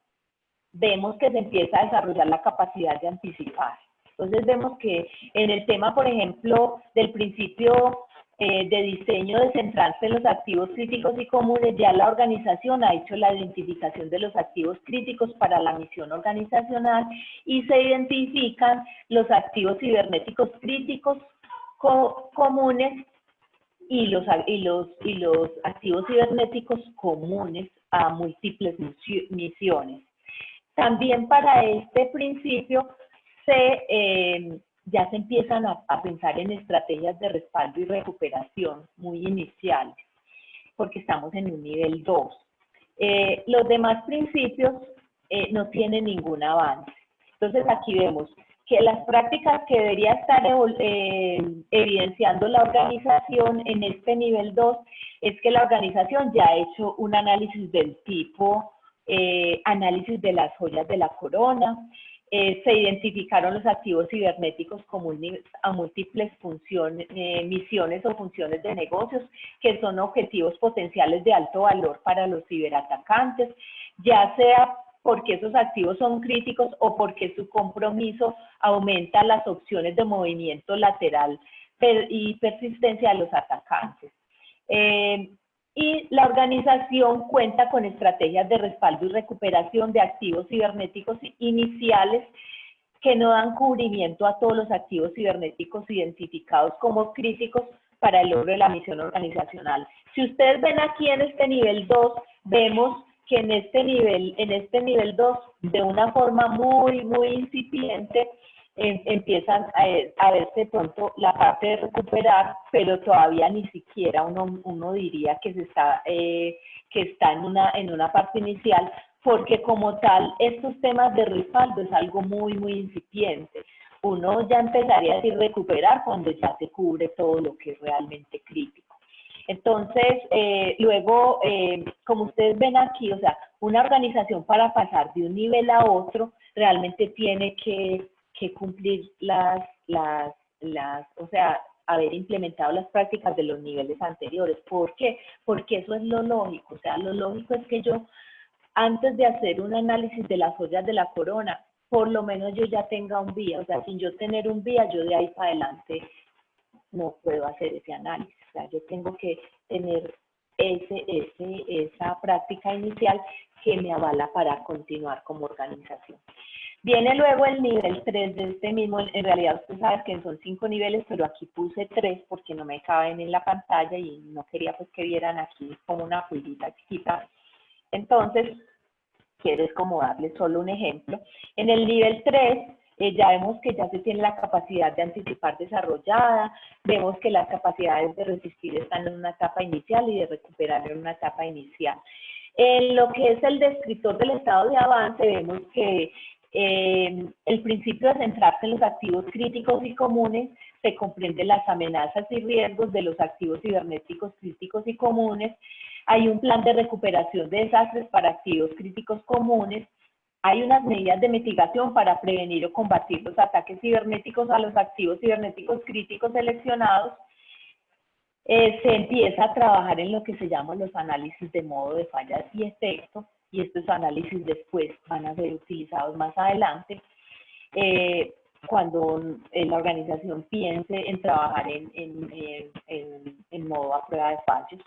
vemos que se empieza a desarrollar la capacidad de anticipar. Entonces vemos que en el tema, por ejemplo, del principio de diseño de centrarse en los activos críticos y comunes, ya la organización ha hecho la identificación de los activos críticos para la misión organizacional y se identifican los activos cibernéticos críticos comunes y los activos cibernéticos comunes a múltiples misiones. También para este principio ya se empiezan a pensar en estrategias de respaldo y recuperación muy iniciales, porque estamos en un nivel 2. Los demás principios no tienen ningún avance. Entonces aquí vemos que las prácticas que debería estar evidenciando la organización en este nivel 2 es que la organización ya ha hecho un análisis del tipo análisis de las joyas de la corona, se identificaron los activos cibernéticos comunes a múltiples misiones o funciones de negocios, que son objetivos potenciales de alto valor para los ciberatacantes, ya sea porque esos activos son críticos o porque su compromiso aumenta las opciones de movimiento lateral y persistencia de los atacantes. Y la organización cuenta con estrategias de respaldo y recuperación de activos cibernéticos iniciales que no dan cubrimiento a todos los activos cibernéticos identificados como críticos para el logro de la misión organizacional. Si ustedes ven aquí en este nivel 2, vemos que en este nivel 2, de una forma muy incipiente, empiezan a verse de pronto la parte de recuperar, pero todavía ni siquiera uno diría que está en una parte inicial, porque como tal, estos temas de respaldo es algo muy incipiente. Uno ya empezaría a decir recuperar cuando ya se cubre todo lo que es realmente crítico. Entonces, luego, como ustedes ven aquí, o sea, una organización para pasar de un nivel a otro realmente tiene que cumplir o sea, haber implementado las prácticas de los niveles anteriores. ¿Por qué? Porque eso es lo lógico. O sea, lo lógico es que yo, antes de hacer un análisis de las ollas de la corona, por lo menos yo ya tenga un vía. O sea, sin yo tener un vía, yo de ahí para adelante no puedo hacer ese análisis. O sea, yo tengo que tener esa práctica inicial que me avala para continuar como organización. Viene luego el nivel 3 de este mismo, en realidad usted sabe que son 5 niveles, pero aquí puse 3 porque no me caben en la pantalla y no quería pues que vieran aquí como una pullita chiquita. Entonces, quiero es como darles solo un ejemplo. En el nivel 3, ya vemos que ya se tiene la capacidad de anticipar desarrollada, vemos que las capacidades de resistir están en una etapa inicial y de recuperar en una etapa inicial. En lo que es el descriptor del estado de avance, vemos que el principio de centrarse en los activos críticos y comunes se comprenden las amenazas y riesgos de los activos cibernéticos críticos y comunes. Hay un plan de recuperación de desastres para activos críticos comunes. Hay unas medidas de mitigación para prevenir o combatir los ataques cibernéticos a los activos cibernéticos críticos seleccionados. Se empieza a trabajar en lo que se llaman los análisis de modo de fallas y efectos, y estos análisis después van a ser utilizados más adelante cuando la organización piense en trabajar en modo a prueba de fallos.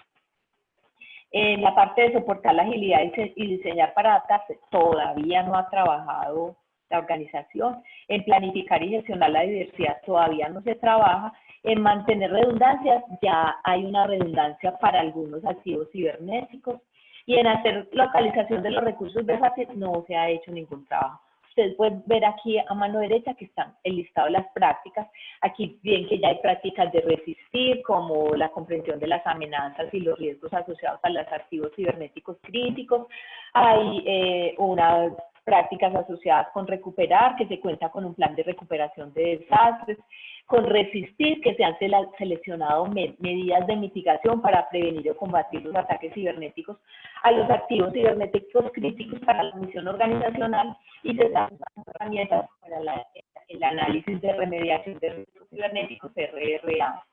En la parte de soportar la agilidad y diseñar para adaptarse, todavía no ha trabajado la organización. En planificar y gestionar la diversidad todavía no se trabaja. En mantener redundancias, ya hay una redundancia para algunos activos cibernéticos. Y en hacer localización de los recursos versátiles no se ha hecho ningún trabajo. Ustedes pueden ver aquí a mano derecha que están el listado de las prácticas. Aquí ven que ya hay prácticas de resistir, como la comprensión de las amenazas y los riesgos asociados a los activos cibernéticos críticos. Hay unas prácticas asociadas con recuperar, que se cuenta con un plan de recuperación de desastres, con resistir, que se han seleccionado medidas de mitigación para prevenir o combatir los ataques cibernéticos a los activos cibernéticos críticos para la misión organizacional, y se dan herramientas para el análisis de remediación de riesgos cibernéticos, RRA,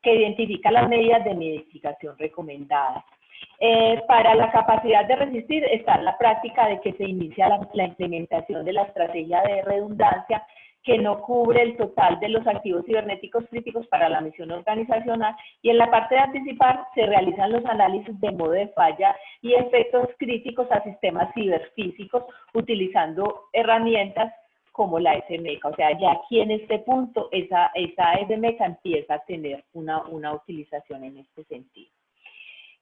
que identifica las medidas de mitigación recomendadas. Para la capacidad de resistir está la práctica de que se inicia la implementación de la estrategia de redundancia, que no cubre el total de los activos cibernéticos críticos para la misión organizacional, y en la parte de anticipar se realizan los análisis de modo de falla y efectos críticos a sistemas ciberfísicos utilizando herramientas como la SMECA. O sea, ya aquí en este punto esa SMECA empieza a tener una utilización en este sentido.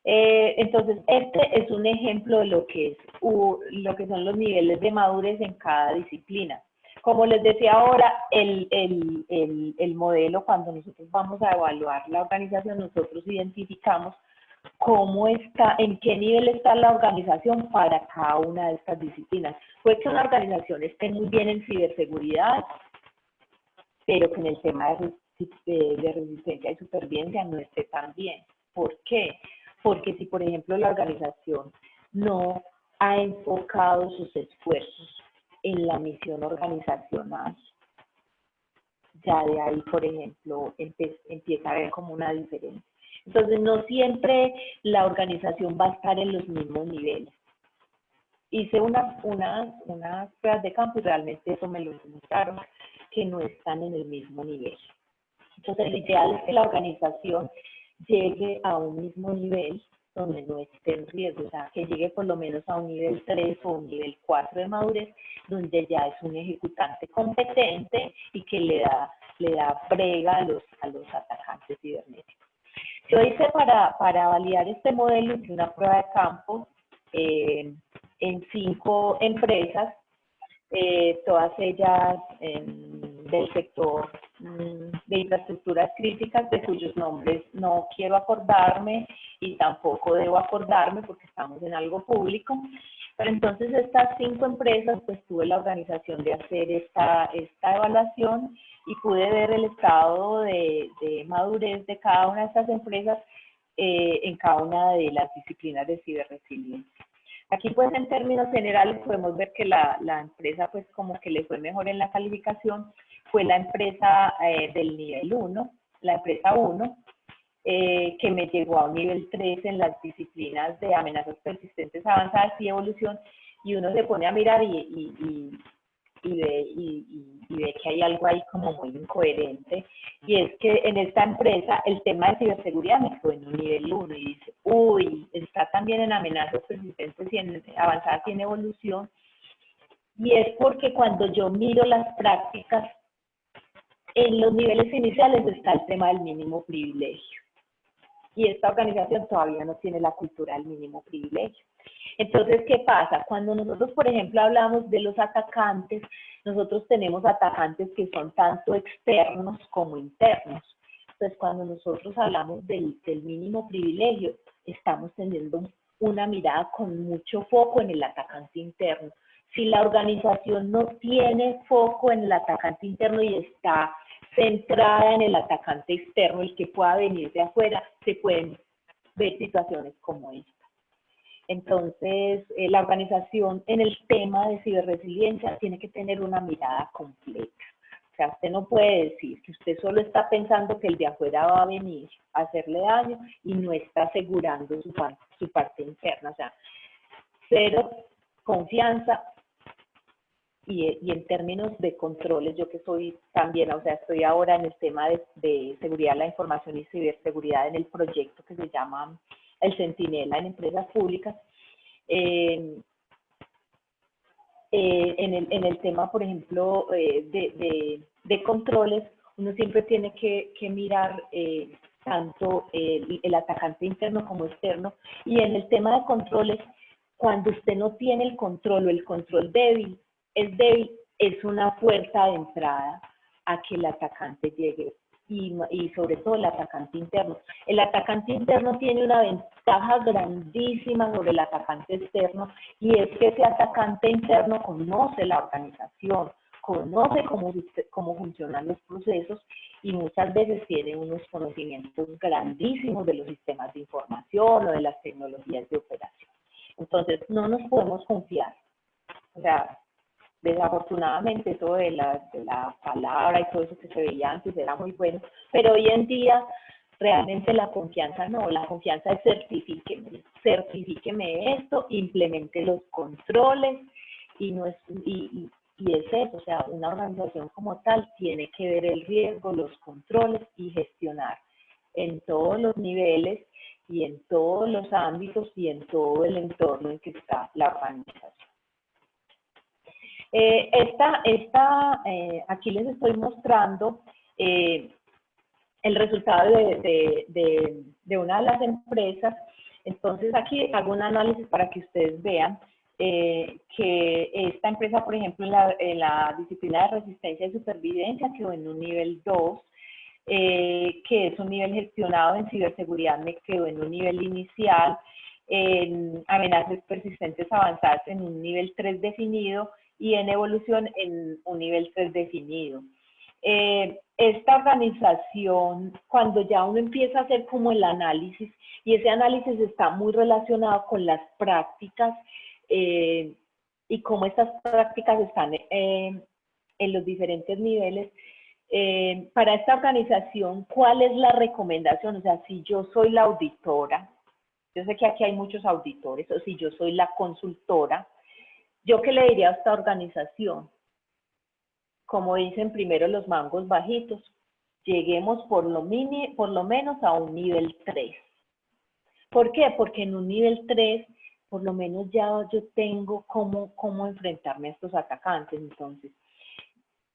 Entonces, este es un ejemplo de lo que son los niveles de madurez en cada disciplina. Como les decía ahora, el modelo, cuando nosotros vamos a evaluar la organización, nosotros identificamos cómo está, en qué nivel está la organización para cada una de estas disciplinas. Puede que una organización esté muy bien en ciberseguridad, pero que en el tema de resistencia y supervivencia no esté tan bien. ¿Por qué? Porque si, por ejemplo, la organización no ha enfocado sus esfuerzos en la misión organizacional, ya de ahí, por ejemplo, empieza a haber como una diferencia. Entonces, no siempre la organización va a estar en los mismos niveles. Hice unas pruebas de campo y realmente eso me lo demostraron, que no están en el mismo nivel. Entonces, lo ideal es que la organización llegue a un mismo nivel donde no esté en riesgo, o sea, que llegue por lo menos a un nivel 3 o un nivel 4 de madurez, donde ya es un ejecutante competente y que le da brega a los atacantes cibernéticos. Yo hice para validar este modelo, hice una prueba de campo en 5 empresas, todas ellas del sector de infraestructuras críticas, de cuyos nombres no quiero acordarme y tampoco debo acordarme porque estamos en algo público. Pero entonces estas 5 empresas, pues tuve la organización de hacer esta evaluación y pude ver el estado de madurez de cada una de estas empresas en cada una de las disciplinas de ciberresiliencia. Aquí pues en términos generales podemos ver que la empresa pues como que le fue mejor en la calificación fue la empresa del nivel 1, la empresa 1, que me llegó a un nivel 3 en las disciplinas de amenazas persistentes avanzadas y evolución, y uno se pone a mirar y ve que hay algo ahí como muy incoherente, y es que en esta empresa el tema de ciberseguridad me quedó en un nivel 1 y dice, uy, está también en amenazas persistentes y en avanzadas y en evolución, y es porque cuando yo miro las prácticas, en los niveles iniciales está el tema del mínimo privilegio. Y esta organización todavía no tiene la cultura del mínimo privilegio. Entonces, ¿qué pasa? Cuando nosotros, por ejemplo, hablamos de los atacantes, nosotros tenemos atacantes que son tanto externos como internos. Entonces, cuando nosotros hablamos del mínimo privilegio, estamos teniendo una mirada con mucho foco en el atacante interno. Si la organización no tiene foco en el atacante interno y está centrada en el atacante externo, el que pueda venir de afuera, se pueden ver situaciones como esta. Entonces, la organización en el tema de ciberresiliencia tiene que tener una mirada completa. O sea, usted no puede decir que usted solo está pensando que el de afuera va a venir a hacerle daño y no está asegurando su parte interna. O sea, cero confianza. Y en términos de controles, yo que soy también, o sea, estoy ahora en el tema de seguridad de la información y ciberseguridad en el proyecto que se llama el Centinela en empresas públicas. En el tema, por ejemplo, de controles, uno siempre tiene que mirar tanto el atacante interno como externo. Y en el tema de controles, cuando usted no tiene el control o el control débil, es una puerta de entrada a que el atacante llegue y sobre todo el atacante interno. El atacante interno tiene una ventaja grandísima sobre el atacante externo y es que ese atacante interno conoce la organización, conoce cómo funcionan los procesos y muchas veces tiene unos conocimientos grandísimos de los sistemas de información o de las tecnologías de operación. Entonces, no nos podemos confiar. O sea, desafortunadamente eso de la palabra y todo eso que se veía antes era muy bueno, pero hoy en día realmente la confianza no, la confianza es certifíqueme esto, implemente los controles y es eso, o sea, una organización como tal tiene que ver el riesgo, los controles y gestionar en todos los niveles y en todos los ámbitos y en todo el entorno en que está la organización. Aquí les estoy mostrando el resultado de una de las empresas. Entonces aquí hago un análisis para que ustedes vean que esta empresa, por ejemplo, en la disciplina de resistencia y supervivencia quedó en un nivel 2, que es un nivel gestionado en ciberseguridad, me quedó en un nivel inicial, en amenazas persistentes avanzadas en un nivel 3 definido, y en evolución en un nivel 3 definido. Esta organización, cuando ya uno empieza a hacer como el análisis, y ese análisis está muy relacionado con las prácticas y cómo estas prácticas están en los diferentes niveles, para esta organización, ¿cuál es la recomendación? O sea, si yo soy la auditora, yo sé que aquí hay muchos auditores, o si yo soy la consultora, ¿yo qué le diría a esta organización? Como dicen primero los mangos bajitos, lleguemos por lo menos a un nivel 3. ¿Por qué? Porque en un nivel 3, por lo menos ya yo tengo cómo enfrentarme a estos atacantes. Entonces,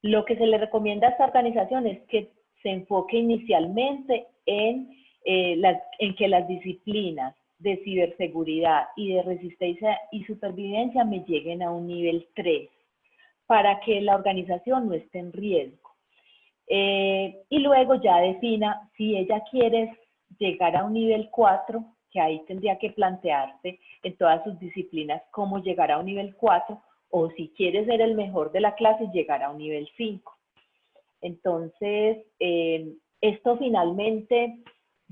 lo que se le recomienda a esta organización es que se enfoque inicialmente en que las disciplinas de ciberseguridad y de resistencia y supervivencia me lleguen a un nivel 3 para que la organización no esté en riesgo. Y luego ya defina si ella quiere llegar a un nivel 4, que ahí tendría que plantearse en todas sus disciplinas cómo llegar a un nivel 4, o si quiere ser el mejor de la clase, llegar a un nivel 5. Entonces, esto finalmente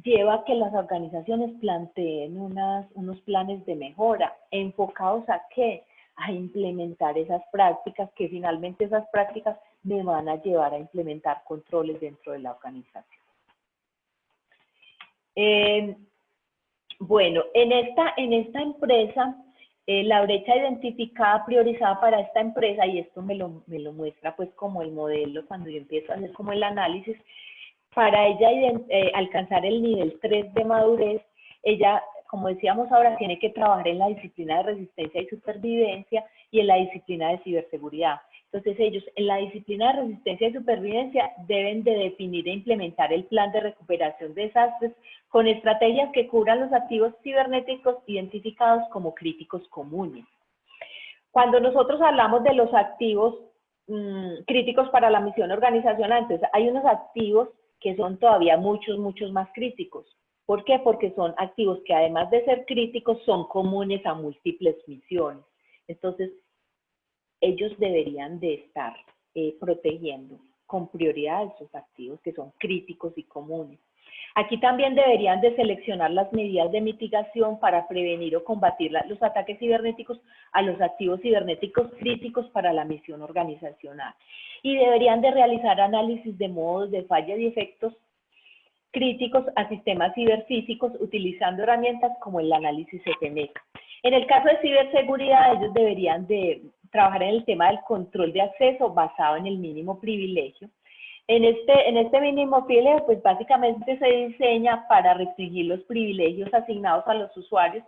lleva a que las organizaciones planteen unos planes de mejora enfocados a ¿qué? A implementar esas prácticas, que finalmente esas prácticas me van a llevar a implementar controles dentro de la organización. Bueno, en esta empresa, la brecha identificada, priorizada para esta empresa, y esto me lo muestra pues como el modelo cuando yo empiezo a hacer como el análisis, para ella alcanzar el nivel 3 de madurez, ella, como decíamos ahora, tiene que trabajar en la disciplina de resistencia y supervivencia y en la disciplina de ciberseguridad. Entonces ellos en la disciplina de resistencia y supervivencia deben de definir e implementar el plan de recuperación de desastres con estrategias que cubran los activos cibernéticos identificados como críticos comunes. Cuando nosotros hablamos de los activos críticos para la misión organizacional, entonces hay unos activos que son todavía muchos más críticos. ¿Por qué? Porque son activos que además de ser críticos son comunes a múltiples misiones. Entonces, ellos deberían de estar protegiendo con prioridad esos activos que son críticos y comunes. Aquí también deberían de seleccionar las medidas de mitigación para prevenir o combatir los ataques cibernéticos a los activos cibernéticos críticos para la misión organizacional. Y deberían de realizar análisis de modos de falla y efectos críticos a sistemas ciberfísicos utilizando herramientas como el análisis SNEC. En el caso de ciberseguridad, ellos deberían de trabajar en el tema del control de acceso basado en el mínimo privilegio. En este mínimo privilegio, pues básicamente se diseña para restringir los privilegios asignados a los usuarios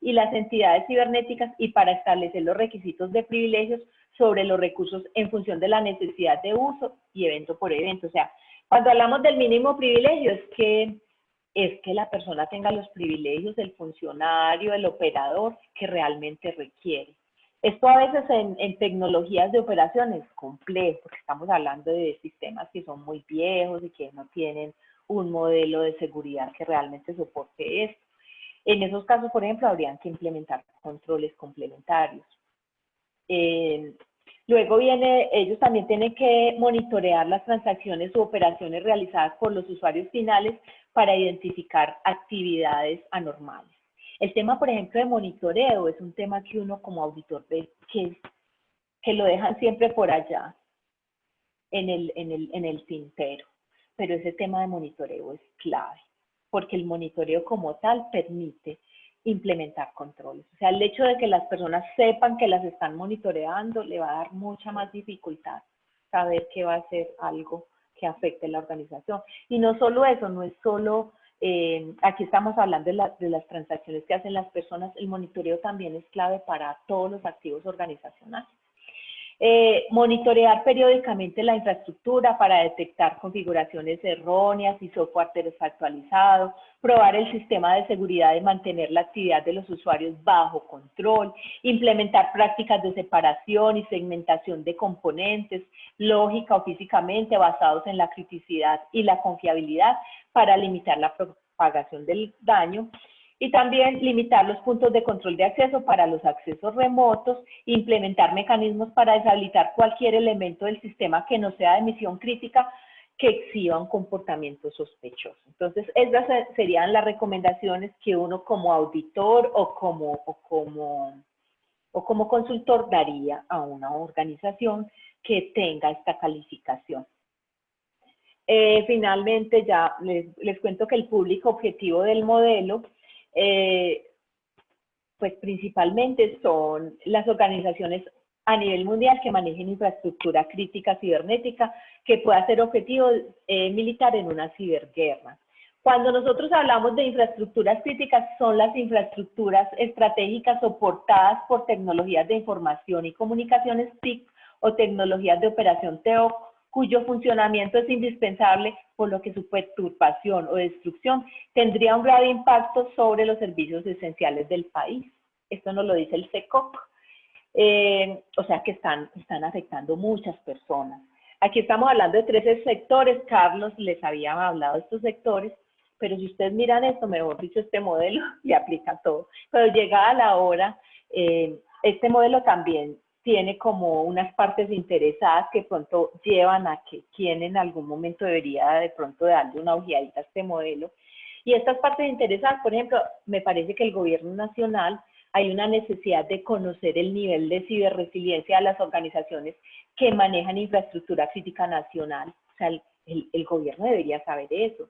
y las entidades cibernéticas y para establecer los requisitos de privilegios sobre los recursos en función de la necesidad de uso y evento por evento. O sea, cuando hablamos del mínimo privilegio es que la persona tenga los privilegios, el funcionario, el operador que realmente requiere. Esto a veces en tecnologías de operación es complejo, porque estamos hablando de sistemas que son muy viejos y que no tienen un modelo de seguridad que realmente soporte esto. En esos casos, por ejemplo, habrían que implementar controles complementarios. Luego ellos también tienen que monitorear las transacciones u operaciones realizadas por los usuarios finales para identificar actividades anormales. El tema, por ejemplo, de monitoreo es un tema que uno como auditor ve que lo dejan siempre por allá en el tintero. Pero ese tema de monitoreo es clave, porque el monitoreo como tal permite implementar controles. O sea, el hecho de que las personas sepan que las están monitoreando le va a dar mucha más dificultad saber que va a ser algo que afecte la organización. Y no solo eso, no es solo, aquí estamos hablando de las transacciones que hacen las personas, el monitoreo también es clave para todos los activos organizacionales. Monitorear periódicamente la infraestructura para detectar configuraciones erróneas y software desactualizado, probar el sistema de seguridad y mantener la actividad de los usuarios bajo control, implementar prácticas de separación y segmentación de componentes, lógica o físicamente basados en la criticidad y la confiabilidad para limitar la propagación del daño. Y también limitar los puntos de control de acceso para los accesos remotos, implementar mecanismos para deshabilitar cualquier elemento del sistema que no sea de misión crítica que exhiba un comportamiento sospechoso. Entonces, esas serían las recomendaciones que uno como auditor o como consultor daría a una organización que tenga esta calificación. Finalmente, ya les cuento que el público objetivo del modelo pues principalmente son las organizaciones a nivel mundial que manejen infraestructura crítica cibernética que pueda ser objetivo militar en una ciberguerra. Cuando nosotros hablamos de infraestructuras críticas, son las infraestructuras estratégicas soportadas por tecnologías de información y comunicaciones TIC o tecnologías de operación TEOC, cuyo funcionamiento es indispensable, por lo que su perturbación o destrucción tendría un grave impacto sobre los servicios esenciales del país. Esto nos lo dice el SECOC. O sea que están afectando muchas personas. Aquí estamos hablando de 13 sectores. Carlos les había hablado de estos sectores, pero si ustedes miran esto, mejor dicho, este modelo le aplica a todo. Pero llegada la hora, este modelo también tiene como unas partes interesadas que pronto llevan a que quien en algún momento debería de pronto darle una ojeadita a este modelo. Y estas partes interesadas, por ejemplo, me parece que el gobierno nacional hay una necesidad de conocer el nivel de ciberresiliencia de las organizaciones que manejan infraestructura crítica nacional. O sea, el gobierno debería saber eso.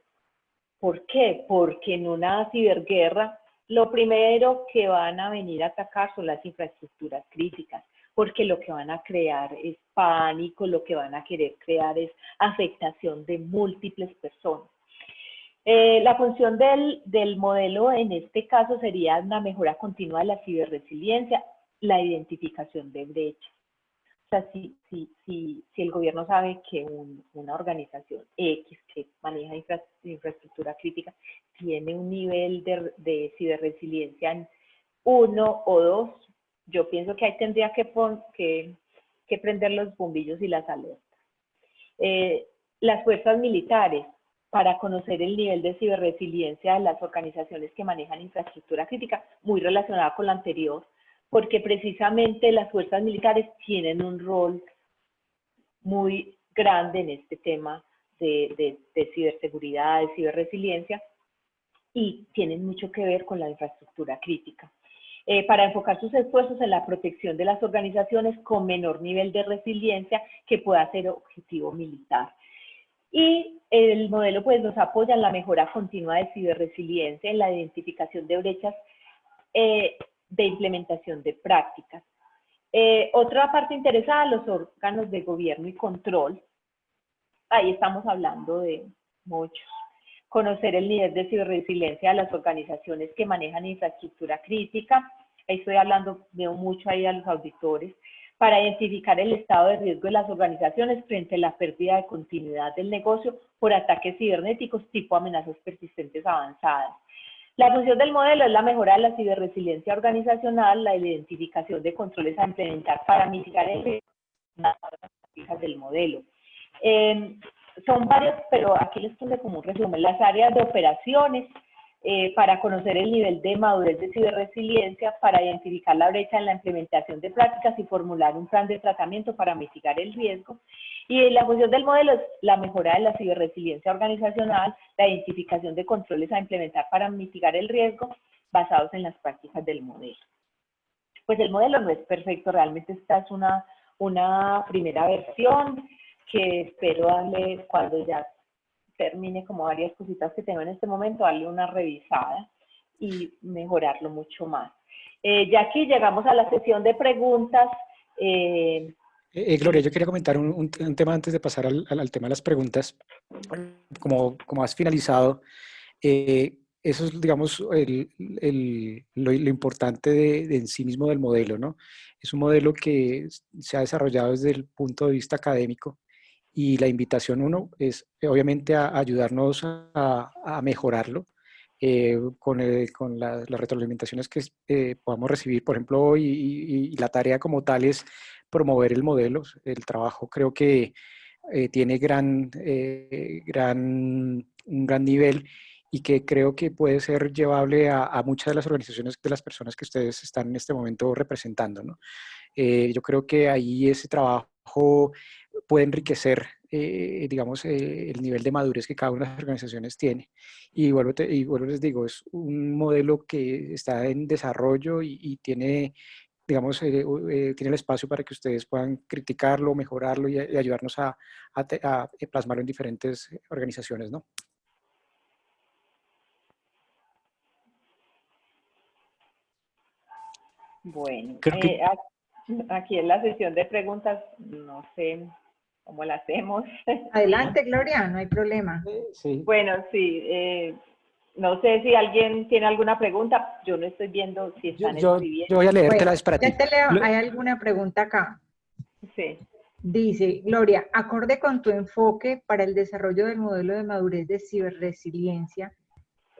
¿Por qué? Porque en una ciberguerra lo primero que van a venir a atacar son las infraestructuras críticas, porque lo que van a crear es pánico, lo que van a querer crear es afectación de múltiples personas. La función del modelo en este caso sería una mejora continua de la ciberresiliencia, la identificación de brechas. O sea, si el gobierno sabe que una organización X que maneja infraestructura crítica tiene un nivel de ciberresiliencia en 1 o 2, yo pienso que ahí tendría que prender los bombillos y las alertas. Las fuerzas militares, para conocer el nivel de ciberresiliencia de las organizaciones que manejan infraestructura crítica, muy relacionada con la anterior, porque precisamente las fuerzas militares tienen un rol muy grande en este tema de ciberseguridad, de ciberresiliencia, y tienen mucho que ver con la infraestructura crítica. Para enfocar sus esfuerzos en la protección de las organizaciones con menor nivel de resiliencia que pueda ser objetivo militar. Y el modelo pues nos apoya en la mejora continua de ciberresiliencia, en la identificación de brechas de implementación de prácticas. Otra parte interesada, los órganos de gobierno y control. Ahí estamos hablando de muchos. Conocer el nivel de ciberresiliencia de las organizaciones que manejan infraestructura crítica. Ahí estoy hablando, veo mucho ahí a los auditores. Para identificar el estado de riesgo de las organizaciones frente a la pérdida de continuidad del negocio por ataques cibernéticos tipo amenazas persistentes avanzadas. La función del modelo es la mejora de la ciberresiliencia organizacional, la identificación de controles a implementar para mitigar el riesgo del modelo. Son varios, pero aquí les puse como un resumen. Las áreas de operaciones, para conocer el nivel de madurez de ciberresiliencia, para identificar la brecha en la implementación de prácticas y formular un plan de tratamiento para mitigar el riesgo. Y la función del modelo es la mejora de la ciberresiliencia organizacional, la identificación de controles a implementar para mitigar el riesgo basados en las prácticas del modelo. Pues el modelo no es perfecto, realmente esta es una primera versión que espero darle cuando ya termine como varias cositas que tengo en este momento, darle una revisada y mejorarlo mucho más. Ya aquí llegamos a la sesión de preguntas. Gloria, yo quería comentar un tema antes de pasar al tema de las preguntas. Como has finalizado, eso es, digamos, lo importante de en sí mismo del modelo, ¿no? Es un modelo que se ha desarrollado desde el punto de vista académico y la invitación uno es obviamente a ayudarnos a mejorarlo con las retroalimentaciones que podamos recibir, por ejemplo, hoy y la tarea como tal es promover el modelo. El trabajo creo que tiene un gran nivel y que creo que puede ser llevable a muchas de las organizaciones de las personas que ustedes están en este momento representando, ¿no? Yo creo que ahí ese trabajo puede enriquecer, digamos, el nivel de madurez que cada una de las organizaciones tiene. Y vuelvo les digo, es un modelo que está en desarrollo y tiene, digamos, tiene el espacio para que ustedes puedan criticarlo, mejorarlo y ayudarnos a plasmarlo en diferentes organizaciones, ¿no? Bueno, Creo que aquí en la sesión de preguntas, no sé, ¿Cómo la hacemos? Adelante, Gloria, no hay problema. Sí. Bueno, sí, no sé si alguien tiene alguna pregunta. Yo no estoy viendo si están escribiendo. Yo voy a leértelas Bueno, para ti. ya te leo, ¿hay alguna pregunta acá? Sí. Dice, Gloria, acorde con tu enfoque para el desarrollo del modelo de madurez de ciberresiliencia,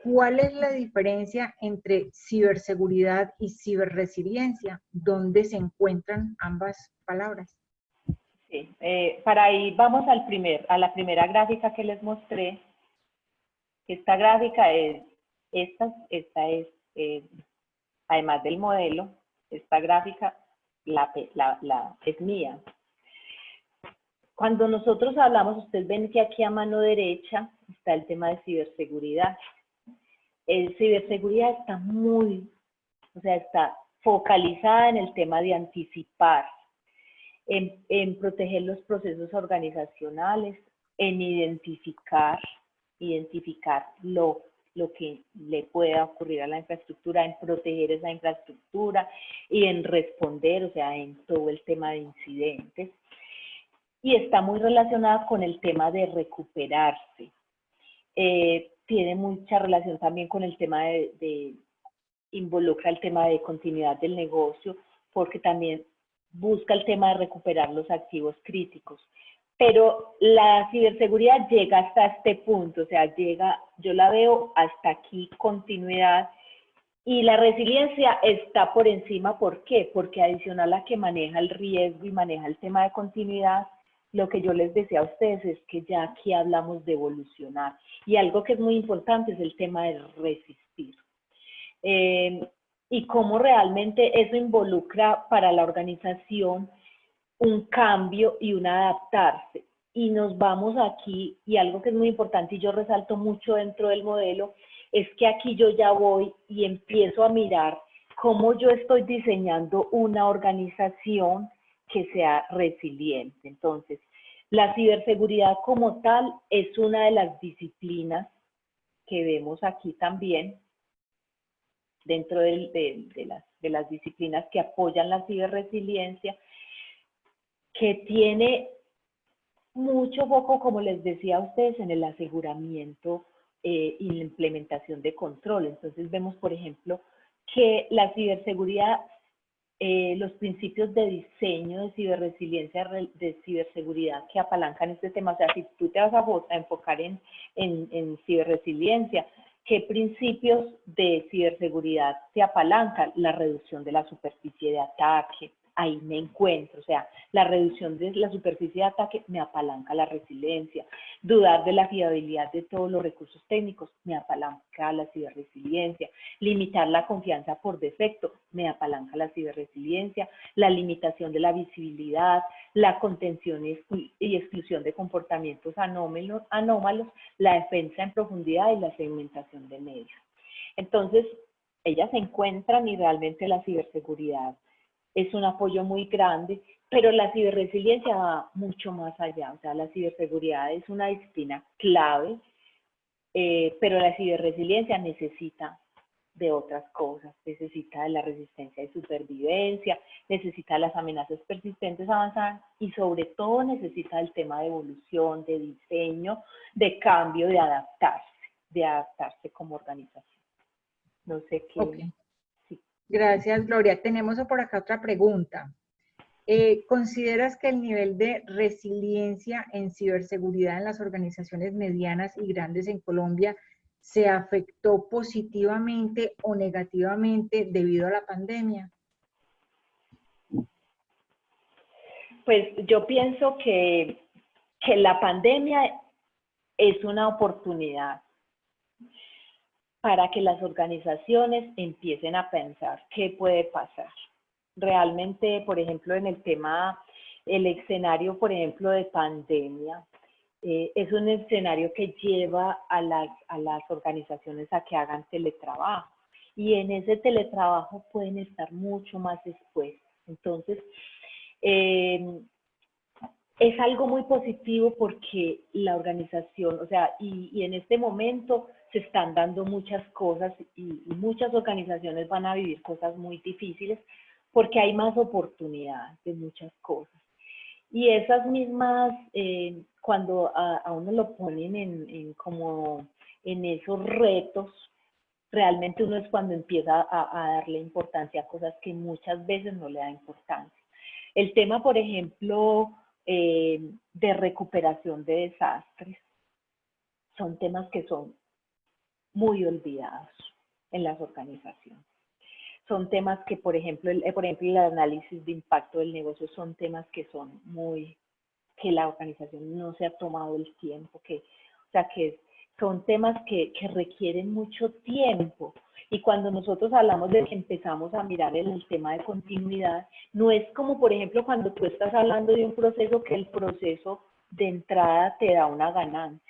¿cuál es la diferencia entre ciberseguridad y ciberresiliencia? ¿Dónde se encuentran ambas palabras? Sí, para ahí vamos a la primera gráfica que les mostré. Esta gráfica es, esta es, además del modelo, esta gráfica es mía. Cuando nosotros hablamos, ustedes ven que aquí a mano derecha está el tema de ciberseguridad. Ciberseguridad está focalizada en el tema de anticipar, en proteger los procesos organizacionales, en identificar lo que le pueda ocurrir a la infraestructura, en proteger esa infraestructura y en responder, o sea, en todo el tema de incidentes. Y está muy relacionada con el tema de recuperarse. Tiene mucha relación también con el tema involucra el tema de continuidad del negocio, porque también busca el tema de recuperar los activos críticos. Pero la ciberseguridad llega hasta este punto, o sea, yo la veo hasta aquí, continuidad, y la resiliencia está por encima. ¿Por qué? Porque adicional a que maneja el riesgo y maneja el tema de continuidad, lo que yo les decía a ustedes es que ya aquí hablamos de evolucionar. Y algo que es muy importante es el tema de resistir. Y cómo realmente eso involucra para la organización un cambio y un adaptarse. Y nos vamos aquí, y algo que es muy importante y yo resalto mucho dentro del modelo, es que aquí yo ya voy y empiezo a mirar cómo yo estoy diseñando una organización que sea resiliente. Entonces, la ciberseguridad como tal es una de las disciplinas que vemos aquí también, dentro de las disciplinas que apoyan la ciberresiliencia, que tiene mucho foco, como les decía a ustedes, en el aseguramiento y la implementación de control. Entonces vemos, por ejemplo, que la ciberseguridad, los principios de diseño de ciberresiliencia, de ciberseguridad que apalancan este tema, o sea, si tú te vas a enfocar en ciberresiliencia, ¿qué principios de ciberseguridad te apalancan? La reducción de la superficie de ataque, ahí me encuentro, o sea, la reducción de la superficie de ataque me apalanca la resiliencia, dudar de la fiabilidad de todos los recursos técnicos me apalanca la ciberresiliencia, limitar la confianza por defecto me apalanca la ciberresiliencia, la limitación de la visibilidad, la contención y exclusión de comportamientos anómalos, la defensa en profundidad y la segmentación de medios. Entonces, ellas se encuentran y realmente la ciberseguridad es un apoyo muy grande, pero la ciberresiliencia va mucho más allá. O sea, la ciberseguridad es una disciplina clave, pero la ciberresiliencia necesita de otras cosas, necesita de la resistencia de supervivencia, necesita de las amenazas persistentes avanzadas y sobre todo necesita del tema de evolución, de diseño, de cambio, de adaptarse como organización. No sé qué. Okay. Sí. Gracias, Gloria. Tenemos por acá otra pregunta. ¿Consideras que el nivel de resiliencia en ciberseguridad en las organizaciones medianas y grandes en Colombia se afectó positivamente o negativamente debido a la pandemia? Pues yo pienso que la pandemia es una oportunidad para que las organizaciones empiecen a pensar qué puede pasar. Realmente, por ejemplo, en el escenario, por ejemplo, de pandemia, es un escenario que lleva a las organizaciones a que hagan teletrabajo. Y en ese teletrabajo pueden estar mucho más expuestos. Entonces, es algo muy positivo porque la organización, o sea, y en este momento se están dando muchas cosas y muchas organizaciones van a vivir cosas muy difíciles porque hay más oportunidades de muchas cosas. Y esas mismas, cuando a uno lo ponen como en esos retos, realmente uno es cuando empieza a darle importancia a cosas que muchas veces no le da importancia. El tema, por ejemplo, de recuperación de desastres, son temas que son muy olvidados en las organizaciones. Son temas que, por ejemplo, el análisis de impacto del negocio son temas que son que la organización no se ha tomado el tiempo, que son temas que requieren mucho tiempo. Y cuando nosotros hablamos de que empezamos a mirar el tema de continuidad, no es como, por ejemplo, cuando tú estás hablando de un proceso que el proceso de entrada te da una ganancia.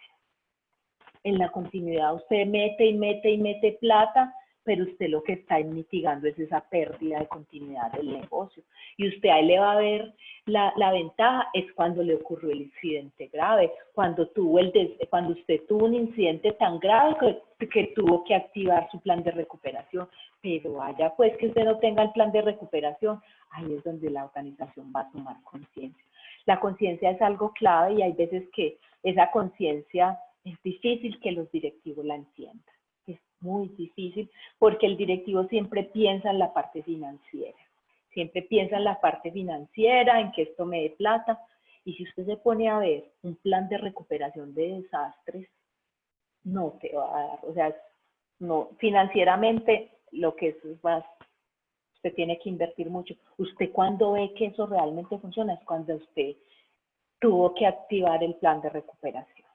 En la continuidad usted mete y mete y mete plata, pero usted lo que está mitigando es esa pérdida de continuidad del negocio. Y usted ahí le va a ver la ventaja es cuando le ocurrió el incidente grave, cuando usted tuvo un incidente tan grave que tuvo que activar su plan de recuperación. Pero vaya pues que usted no tenga el plan de recuperación, ahí es donde la organización va a tomar conciencia. La conciencia es algo clave y hay veces que esa conciencia es difícil que los directivos la entiendan. Es muy difícil porque el directivo siempre piensa en la parte financiera. Siempre piensa en la parte financiera, en que esto me dé plata. Y si usted se pone a ver un plan de recuperación de desastres, no te va a dar. O sea, no, financieramente lo que es más, usted tiene que invertir mucho. Usted cuando ve que eso realmente funciona es cuando usted tuvo que activar el plan de recuperación.